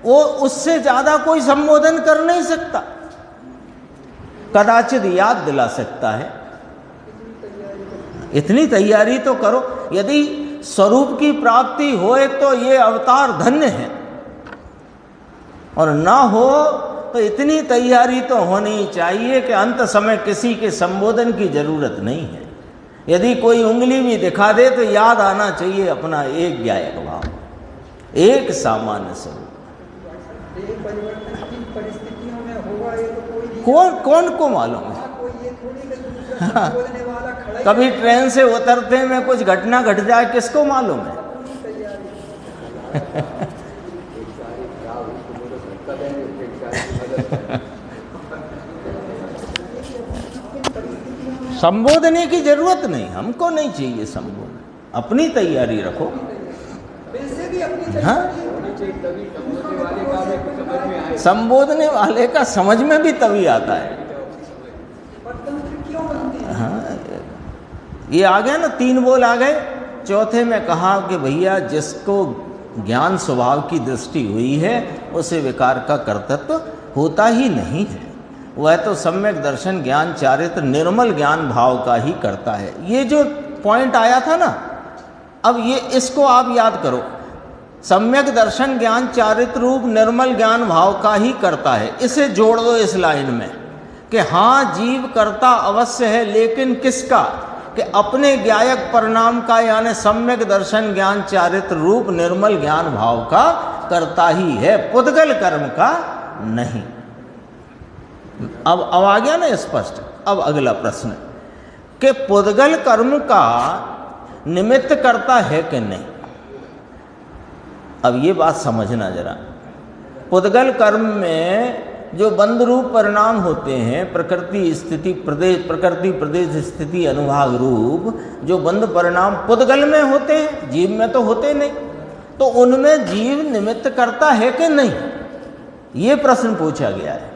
वो उससे ज्यादा कोई संबोधन कर नहीं सकता, कदाचित याद दिला सकता है। इतनी तैयारी तो करो। यदि स्वरूप की प्राप्ति होए तो ये अवतार धन्य है, और ना हो तो इतनी तैयारी तो होनी चाहिए कि अंत समय किसी के संबोधन की जरूरत नहीं है। यदि कोई उंगली भी दिखा दे तो याद आना चाहिए अपना एक ज्ञायक भाव, एक सामान्य स्वरूप। कौन को मालूम है। कभी ट्रेन से उतरते में कुछ घटना घट जाए, किसको मालूम है। संबोधने की जरूरत नहीं, हमको नहीं चाहिए संबोधन, अपनी तैयारी रखो। हाँ, संबोधने वाले का समझ में भी तभी आता है। हाँ, ये आ गया ना, 3 बोल आ गए। चौथे में कहा कि भैया जिसको ज्ञान स्वभाव की दृष्टि हुई है उसे विकार का कर्तृत्व होता ही नहीं है। वह तो सम्यक दर्शन ज्ञान चारित्र निर्मल ज्ञान भाव का ही करता है। ये जो पॉइंट आया था ना, अब ये इसको आप याद करो। सम्यक दर्शन ज्ञान चारित्र रूप निर्मल ज्ञान भाव का ही करता है। इसे जोड़ दो इस लाइन में कि हाँ, जीव करता अवश्य है, लेकिन किसका? कि अपने ज्ञायक परिणाम का, यानी सम्यक दर्शन ज्ञान चारित्र रूप निर्मल ज्ञान भाव का करता ही है, पुद्गल कर्म का नहीं। अब आ गया ना स्पष्ट। अब अगला प्रश्न कि पुद्गल कर्म का निमित्त करता है कि नहीं। अब ये बात समझना जरा। पुद्गल कर्म में जो बंध रूप परिणाम होते हैं, प्रकृति स्थिति प्रदेश, प्रकृति प्रदेश स्थिति अनुभाग रूप जो बंध परिणाम पुद्गल में होते हैं, जीव में तो होते नहीं, तो उनमें जीव निमित्त करता है कि नहीं, ये प्रश्न पूछा गया है।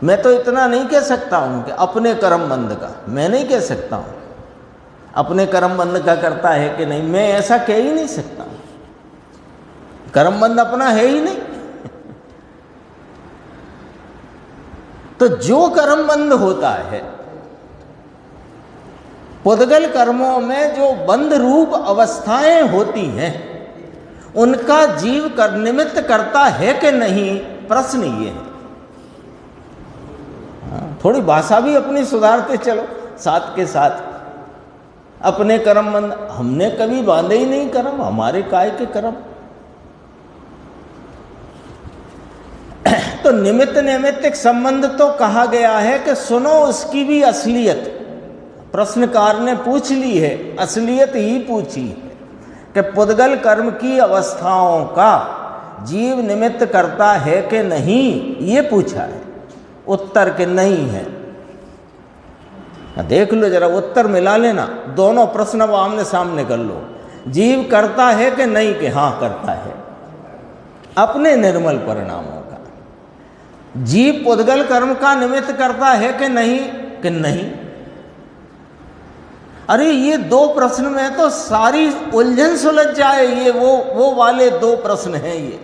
मैं तो इतना नहीं कह सकता हूं कि अपने कर्म बंध का, मैं नहीं कह सकता हूं अपने कर्म बंध का करता है कि नहीं, मैं ऐसा कह ही नहीं सकता। कर्म बंध अपना है ही नहीं। तो जो कर्म बंध होता है, पुद्गल कर्मों में जो बंध रूप अवस्थाएं होती हैं, उनका जीव कर निमित्त करता है कि नहीं, प्रश्न ये है। थोड़ी भाषा भी अपनी सुधारते चलो साथ के साथ। अपने कर्म बंध, हमने कभी बांधे ही नहीं कर्म, हमारे काय के कर्म। तो निमित्त नैमित्तिक संबंध तो कहा गया है कि सुनो उसकी भी असलियत। प्रश्नकार ने पूछ ली है, असलियत ही पूछी है कि पुद्गल कर्म की अवस्थाओं का जीव निमित्त करता है कि नहीं, ये पूछा है। उत्तर के नहीं है। देख लो जरा, उत्तर मिला लेना, दोनों प्रश्न अब आमने सामने कर लो। जीव करता है कि नहीं, कि हाँ करता है अपने निर्मल परिणामों का। जीव पुद्गल कर्म का निमित्त करता है कि नहीं, कि नहीं। अरे ये दो प्रश्न में तो सारी उलझन सुलझ जाए। ये वो वाले दो प्रश्न हैं। ये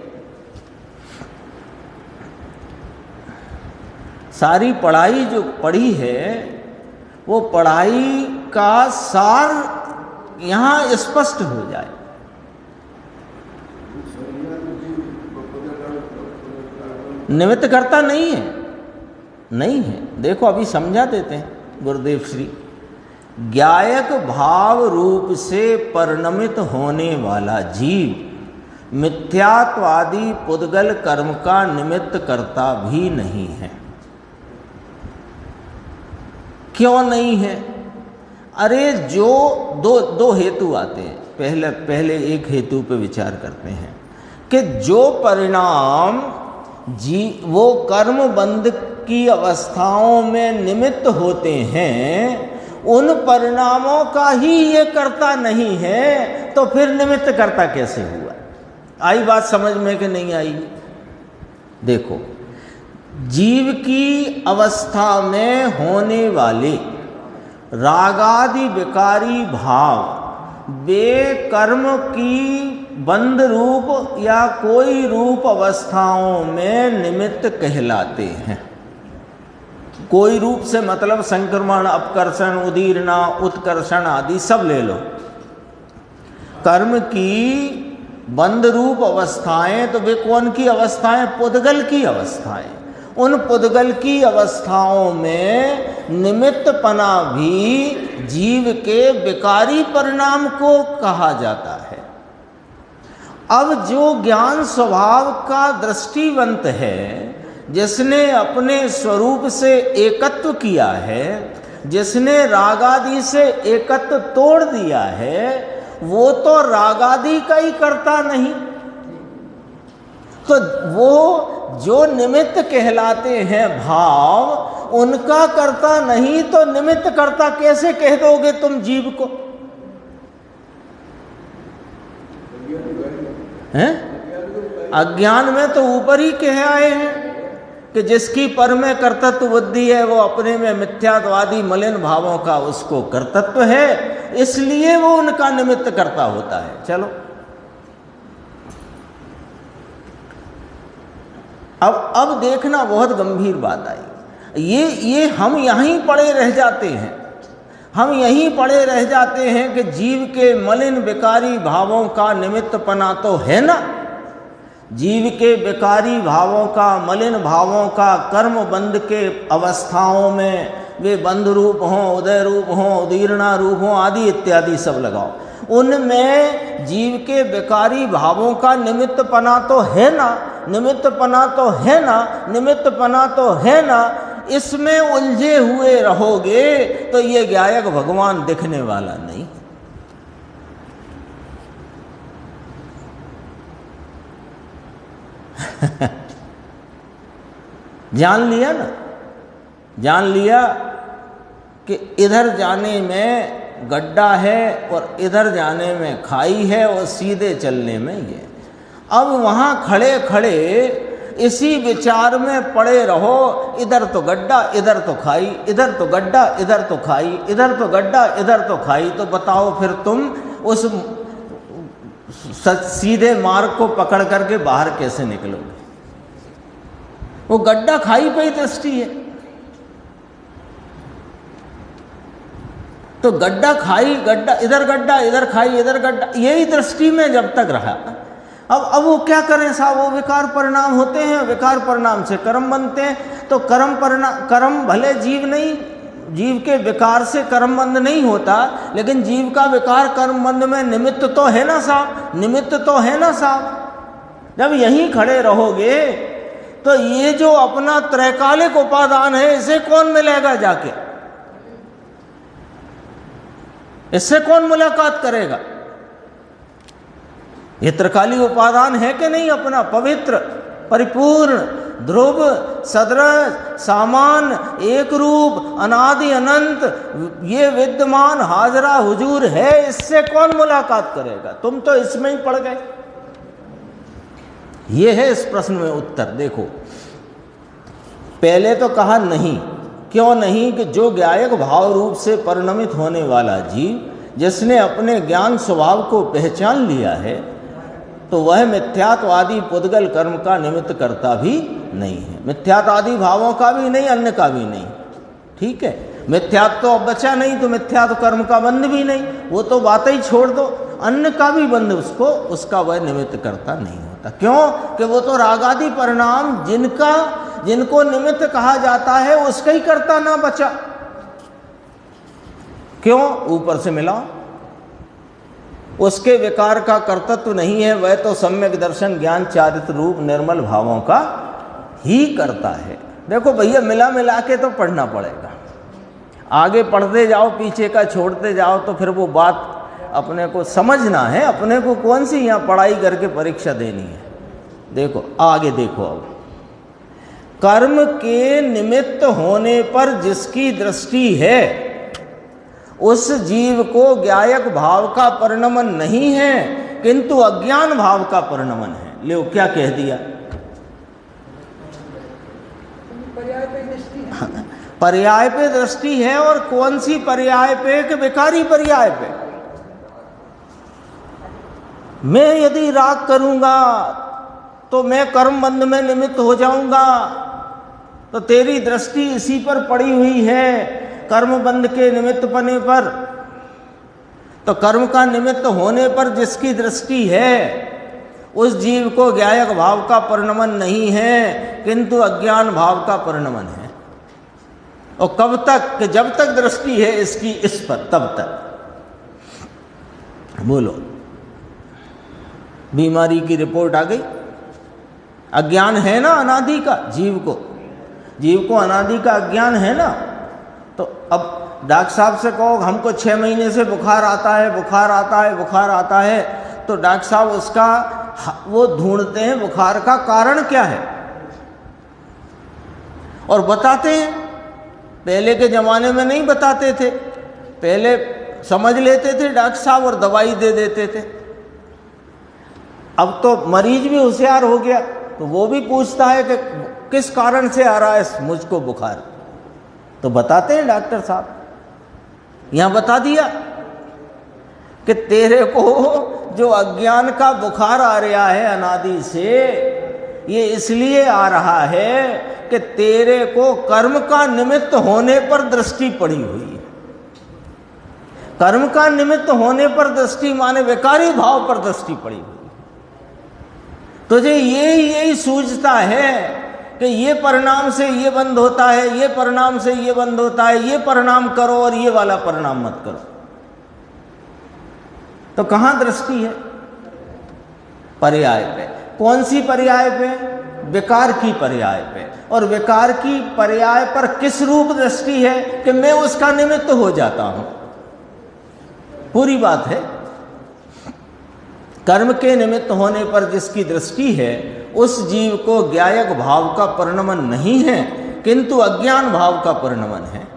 सारी पढ़ाई जो पढ़ी है वो पढ़ाई का सार यहां स्पष्ट हो जाए। निमित्त करता नहीं है, नहीं है। देखो अभी समझा देते हैं गुरुदेव श्री। ज्ञायक भाव रूप से परिणमित होने वाला जीव मिथ्यात्वादी पुद्गल कर्म का निमित्त करता भी नहीं है। क्यों नहीं है? अरे जो दो हेतु आते हैं। पहले एक हेतु पे विचार करते हैं कि जो परिणाम वो कर्म बंध की अवस्थाओं में निमित्त होते हैं, उन परिणामों का ही ये करता नहीं है, तो फिर निमित्त करता कैसे हुआ? आई बात समझ में कि नहीं आई? देखो, जीव की अवस्था में होने वाले रागादि विकारी भाव वे कर्म की बंध रूप या कोई रूप अवस्थाओं में निमित्त कहलाते हैं। कोई रूप से मतलब संक्रमण, अपकर्षण, उदीरना, उत्कर्षण आदि सब ले लो। कर्म की बंध रूप अवस्थाएं तो वे कौन की अवस्थाएं? पुद्गल की अवस्थाएं। उन पुद्गल की अवस्थाओं में निमित्तपना भी जीव के विकारी परिणाम को कहा जाता है। अब जो ज्ञान स्वभाव का दृष्टिवंत है, जिसने अपने स्वरूप से एकत्व किया है, जिसने रागादि से एकत्व तोड़ दिया है, वो तो रागादि का ही करता नहीं। तो वो जो निमित्त कहलाते हैं भाव, उनका करता नहीं, तो निमित्त करता कैसे कह दोगे तुम जीव को? हैं? अज्ञान में तो ऊपर ही कह आए हैं कि जिसकी पर में कर्तृत्व बुद्धि है, वो अपने में मिथ्यात्वादी मलिन भावों का उसको कर्तृत्व है, इसलिए वो उनका निमित्त करता होता है। चलो अब देखना, बहुत गंभीर बात आई। ये हम यहीं पड़े रह जाते हैं। हम यहीं पड़े रह जाते हैं कि जीव के मलिन विकारी भावों का निमित्तपना तो है ना। जीव के विकारी भावों का, मलिन भावों का कर्म बंध के अवस्थाओं में, वे बंध रूप हों, उदय रूप हों, उदीर्णा रूप हों आदि इत्यादि सब लगाओ, उनमें जीव के विकारी भावों का निमित्तपना तो है ना, निमित्तपना तो है ना, निमित्तपना तो है ना। इसमें उलझे हुए रहोगे तो ये ज्ञायक भगवान दिखने वाला नहीं। जान लिया ना, जान लिया कि इधर जाने में गड्ढा है और इधर जाने में खाई है और सीधे चलने में ये। अब वहां खड़े खड़े इसी विचार में पड़े रहो, इधर तो गड्ढा इधर तो खाई, इधर तो गड्ढा इधर तो खाई, इधर तो गड्ढा इधर तो खाई, तो बताओ फिर तुम उस सीधे मार्ग को पकड़ करके बाहर कैसे निकलोगे? वो गड्ढा खाई पे ही दृष्टि है। तो गड्ढा खाई, गड्ढा इधर खाई, इधर गड्ढा, यही दृष्टि में जब तक रहा। अब वो क्या करें साहब? वो विकार परिणाम होते हैं, विकार परिणाम से कर्म बनते हैं। तो कर्म भले जीव नहीं जीव के विकार से कर्मबंध नहीं होता, लेकिन जीव का विकार कर्मबंध में निमित्त तो है ना साहब, निमित्त तो है ना साहब। जब यहीं खड़े रहोगे तो ये जो अपना त्रैकालिक उपादान है इसे कौन मिलेगा जाके, इससे कौन मुलाकात करेगा? ये त्रैकालिक उपादान है कि नहीं अपना, पवित्र, परिपूर्ण, ध्रुव, सदृश, सामान, एक रूप, अनादि अनंत, ये विद्यमान हाजरा हुजूर है, इससे कौन मुलाकात करेगा? तुम तो इसमें ही पड़ गए। ये है इस प्रश्न में उत्तर। देखो, पहले तो कहा नहीं, क्यों नहीं? कि जो ज्ञायक भाव रूप से परिणमित होने वाला जीव, जिसने अपने ज्ञान स्वभाव को पहचान लिया है, तो वह मिथ्यात्वादी पुद्गल कर्म का निमित्त करता भी नहीं है। मिथ्यात्वादी भावों का भी नहीं, अन्य का भी नहीं। ठीक है, मिथ्यात्व तो अब बचा नहीं, तो मिथ्यात्व कर्म का बंध भी नहीं, वो तो बातें ही छोड़ दो। अन्य का भी बंध उसका वह निमित्त करता नहीं होता। क्यों? कि वो तो रागादि परिणाम जिनको निमित्त कहा जाता है उसका ही करता ना बचा। क्यों? ऊपर से मिला, उसके विकार का कर्तृत्व नहीं है, वह तो सम्यक दर्शन ज्ञान चारित्र रूप निर्मल भावों का ही करता है। देखो भैया, मिला मिला के तो पढ़ना पड़ेगा। आगे पढ़ते जाओ, पीछे का छोड़ते जाओ तो फिर वो बात अपने को समझना है। अपने को कौन सी यहाँ पढ़ाई करके परीक्षा देनी है। देखो आगे देखो, अब कर्म के निमित्त होने पर जिसकी दृष्टि है उस जीव को ज्ञायक भाव का परिणमन नहीं है, किंतु अज्ञान भाव का परिणमन है। ले क्या कह दिया? पर्याय पे दृष्टि है। और कौन सी पर्याय पे? कि विकारी पर्याय पे। मैं यदि राग करूंगा तो मैं कर्म बंध में निमित्त हो जाऊंगा, तो तेरी दृष्टि इसी पर पड़ी हुई है, कर्म बंध के निमित्त बने पर। तो कर्म का निमित्त होने पर जिसकी दृष्टि है उस जीव को ज्ञायक भाव का परिणमन नहीं है, किंतु अज्ञान भाव का परिणमन है। और कब तक? कि जब तक दृष्टि है इसकी इस पर, तब तक। बोलो, बीमारी की रिपोर्ट आ गई। अज्ञान है ना अनादि का, जीव को अनादि का अज्ञान है ना। तो अब डॉक्टर साहब से कहो हमको 6 महीने से बुखार आता है, बुखार आता है, तो डॉक्टर साहब उसका वो ढूंढते हैं बुखार का कारण क्या है और बताते हैं। पहले के ज़माने में नहीं बताते थे, पहले समझ लेते थे डॉक्टर साहब और दवाई दे देते थे। अब तो मरीज भी होशियार हो गया, तो वो भी पूछता है कि किस कारण से आ रहा है मुझको बुखार, तो बताते हैं डॉक्टर साहब। यहां बता दिया कि तेरे को जो अज्ञान का बुखार आ रहा है अनादि से, ये इसलिए आ रहा है कि तेरे को कर्म का निमित्त होने पर दृष्टि पड़ी हुई है। कर्म का निमित्त होने पर दृष्टि माने विकारी भाव पर दृष्टि पड़ी हुई है। तुझे यही सूझता है कि ये परिणाम से ये बंद होता है, ये परिणाम से ये बंद होता है, ये परिणाम करो और ये वाला परिणाम मत करो। तो कहां दृष्टि है? पर्याय पे। कौन सी पर्याय पे? विकार की पर्याय पे। और विकार की पर्याय पर किस रूप दृष्टि है? कि मैं उसका निमित्त हो जाता हूं। पूरी बात है। कर्म के निमित्त होने पर जिसकी दृष्टि है उस जीव को ज्ञायक भाव का परिणमन नहीं है, किंतु अज्ञान भाव का परिणमन है।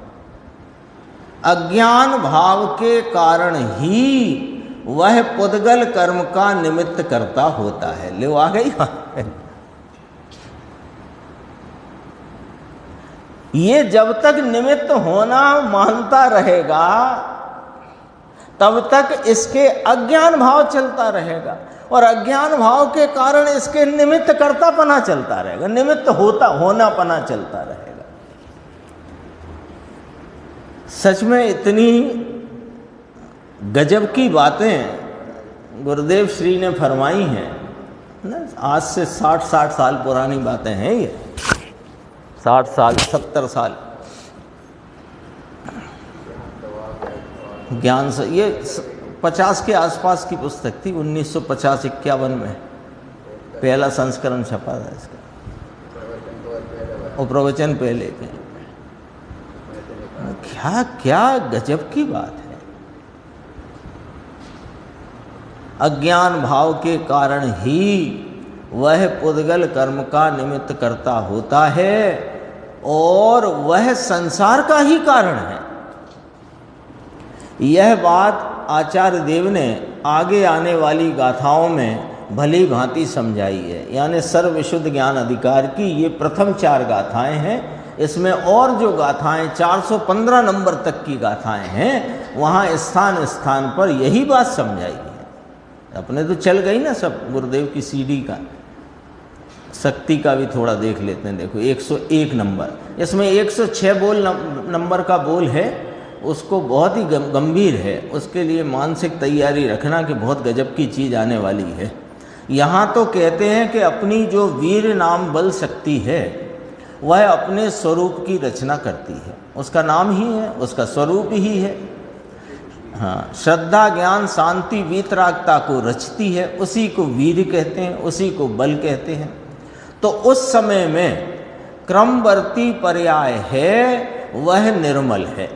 अज्ञान भाव के कारण ही वह पुद्गल कर्म का निमित्त करता होता है। ले आ गई। ये जब तक निमित्त होना मानता रहेगा तब तक इसके अज्ञान भाव चलता रहेगा, और अज्ञान भाव के कारण इसके निमित्त कर्तापना चलता रहेगा, निमित्त होनापना चलता रहेगा। सच में इतनी गजब की बातें गुरुदेव श्री ने फरमाई हैं ना। आज से 60 साल पुरानी बातें हैं ये, 60 साल 70 साल। ज्ञान से ये 50 के आसपास की पुस्तक थी, 1950-51 में पहला संस्करण छपा था इसका, और प्रवचन पहले के। क्या क्या गजब की बात है। अज्ञान भाव के कारण ही वह पुद्गल कर्म का निमित्त करता होता है और वह संसार का ही कारण है। यह बात आचार्य देव ने आगे आने वाली गाथाओं में भली भांति समझाई है। यानी सर्वविशुद्ध ज्ञान अधिकार की ये प्रथम 4 गाथाएं हैं। इसमें और जो गाथाएं 415 नंबर तक की गाथाएं हैं, वहाँ स्थान स्थान पर यही बात समझाई है। अपने तो चल गई ना सब, गुरुदेव की सीडी का, शक्ति का भी थोड़ा देख लेते हैं। देखो 101 नंबर, इसमें 106 बोल नंबर का बोल है, उसको बहुत ही गंभीर है, उसके लिए मानसिक तैयारी रखना कि बहुत गजब की चीज़ आने वाली है। यहाँ तो कहते हैं कि अपनी जो वीर नाम बल शक्ति है वह अपने स्वरूप की रचना करती है, उसका नाम ही है, उसका स्वरूप ही है। हाँ, श्रद्धा ज्ञान शांति वीतरागता को रचती है, उसी को वीर कहते हैं, उसी को बल कहते हैं। तो उस समय में क्रमवर्ती पर्याय है वह निर्मल है।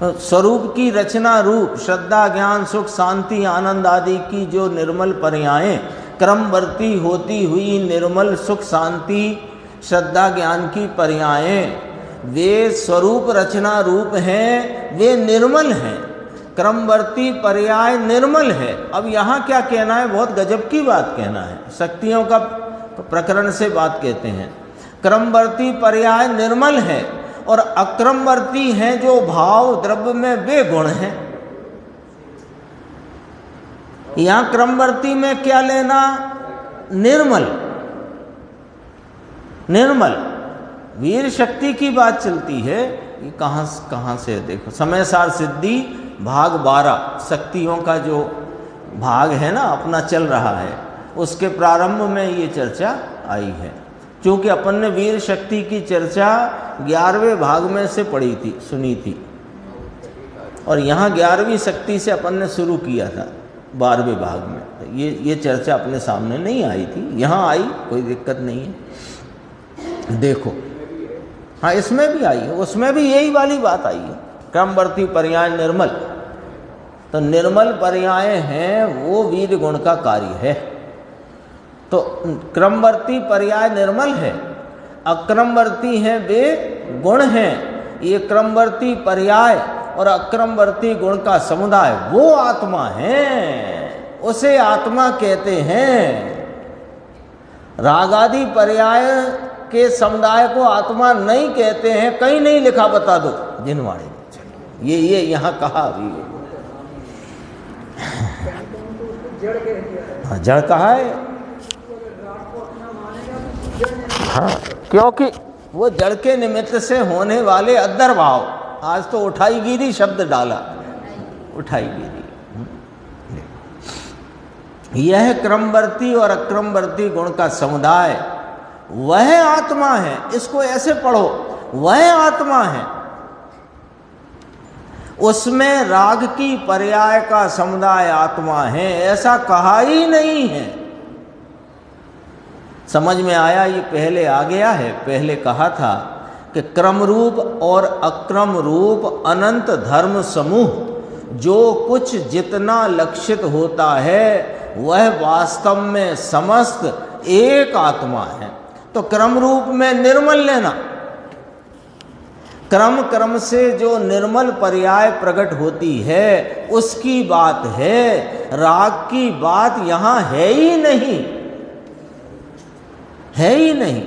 स्वरूप की रचना रूप श्रद्धा ज्ञान सुख शांति आनंद आदि की जो निर्मल पर्यायें क्रमवर्ती होती हुई निर्मल सुख शांति श्रद्धा ज्ञान की पर्यायें वे स्वरूप रचना रूप हैं, वे निर्मल हैं। क्रमवर्ती पर्याय निर्मल है। अब यहाँ क्या कहना है, बहुत गजब की बात कहना है, शक्तियों का प्रकरण से बात कहते हैं। क्रमवर्ती पर्याय निर्मल है और अक्रमवर्ती हैं जो भाव द्रव्य में वे गुण हैं। यहां क्रमवर्ती में क्या लेना, निर्मल। निर्मल वीर शक्ति की बात चलती है। ये कहाँ से देखो, समय सार सिद्धि भाग 12 शक्तियों का जो भाग है ना अपना चल रहा है, उसके प्रारंभ में ये चर्चा आई है। क्योंकि अपन ने वीर शक्ति की चर्चा 11वें भाग में से पढ़ी थी, सुनी थी, और यहाँ 11वीं शक्ति से अपन ने शुरू किया था 12वें भाग में। ये चर्चा अपने सामने नहीं आई थी, यहाँ आई, कोई दिक्कत नहीं है। देखो हाँ, इसमें भी आई है, उसमें भी यही वाली बात आई है। क्रमवर्ती पर्याय निर्मल, तो निर्मल पर्याय हैं वो वीर गुण का कार्य है। तो क्रमवर्ती पर्याय निर्मल है, अक्रमवर्ती हैं वे गुण हैं। ये क्रमवर्ती पर्याय और अक्रमवर्ती गुण का समुदाय वो आत्मा है, उसे आत्मा कहते हैं। रागादि पर्याय के समुदाय को आत्मा नहीं कहते हैं, कहीं नहीं लिखा, बता दो जिनवाणी में। ये यहाँ कहा अभी, हाँ जड़ कहा है। हाँ, क्योंकि वो जड़ के निमित्त से होने वाले अद्दर भाव, आज तो उठाईगिरी शब्द डाला, उठाईगिरी। यह क्रमवर्ती और अक्रमवर्ती गुण का समुदाय वह आत्मा है। इसको ऐसे पढ़ो, वह आत्मा है। उसमें राग की पर्याय का समुदाय आत्मा है, ऐसा कहा ही नहीं है। समझ में आया, ये पहले आ गया है। पहले कहा था कि क्रम रूप और अक्रम रूप अनंत धर्म समूह जो कुछ जितना लक्षित होता है वह वास्तव में समस्त एक आत्मा है। तो क्रम रूप में निर्मल लेना, क्रम क्रम से जो निर्मल पर्याय प्रकट होती है उसकी बात है। राग की बात यहाँ है ही नहीं, है ही नहीं।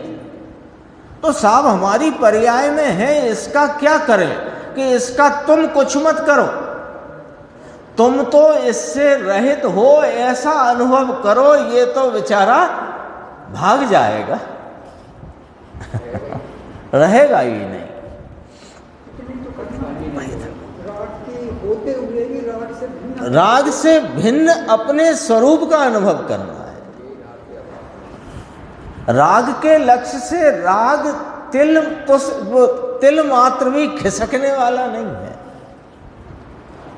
तो साहब हमारी पर्याय में है, इसका क्या करें कि इसका तुम कुछ मत करो, तुम तो इससे रहित हो ऐसा अनुभव करो, ये तो बेचारा भाग जाएगा रहेगा ही नहीं। राग से भिन्न अपने स्वरूप का अनुभव करना है। राग के लक्ष्य से राग तिल मात्र भी खिसकने वाला नहीं है।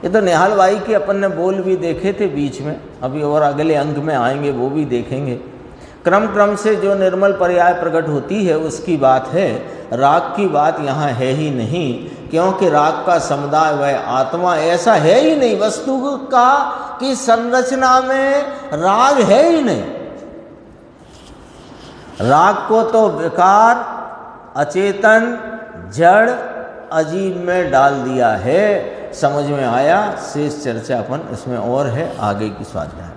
ये तो निहाल बाई के अपन ने बोल भी देखे थे बीच में, अभी और अगले अंक में आएंगे वो भी देखेंगे। क्रम क्रम से जो निर्मल पर्याय प्रकट होती है उसकी बात है, राग की बात यहाँ है ही नहीं, क्योंकि राग का समुदाय वह आत्मा ऐसा है ही नहीं, वस्तु का की संरचना में राग है ही नहीं। राग को तो विकार, अचेतन, जड़, अजीब में डाल दिया है। समझ में आया? शेष चर्चा अपन इसमें और है आगे की स्वाध्याय।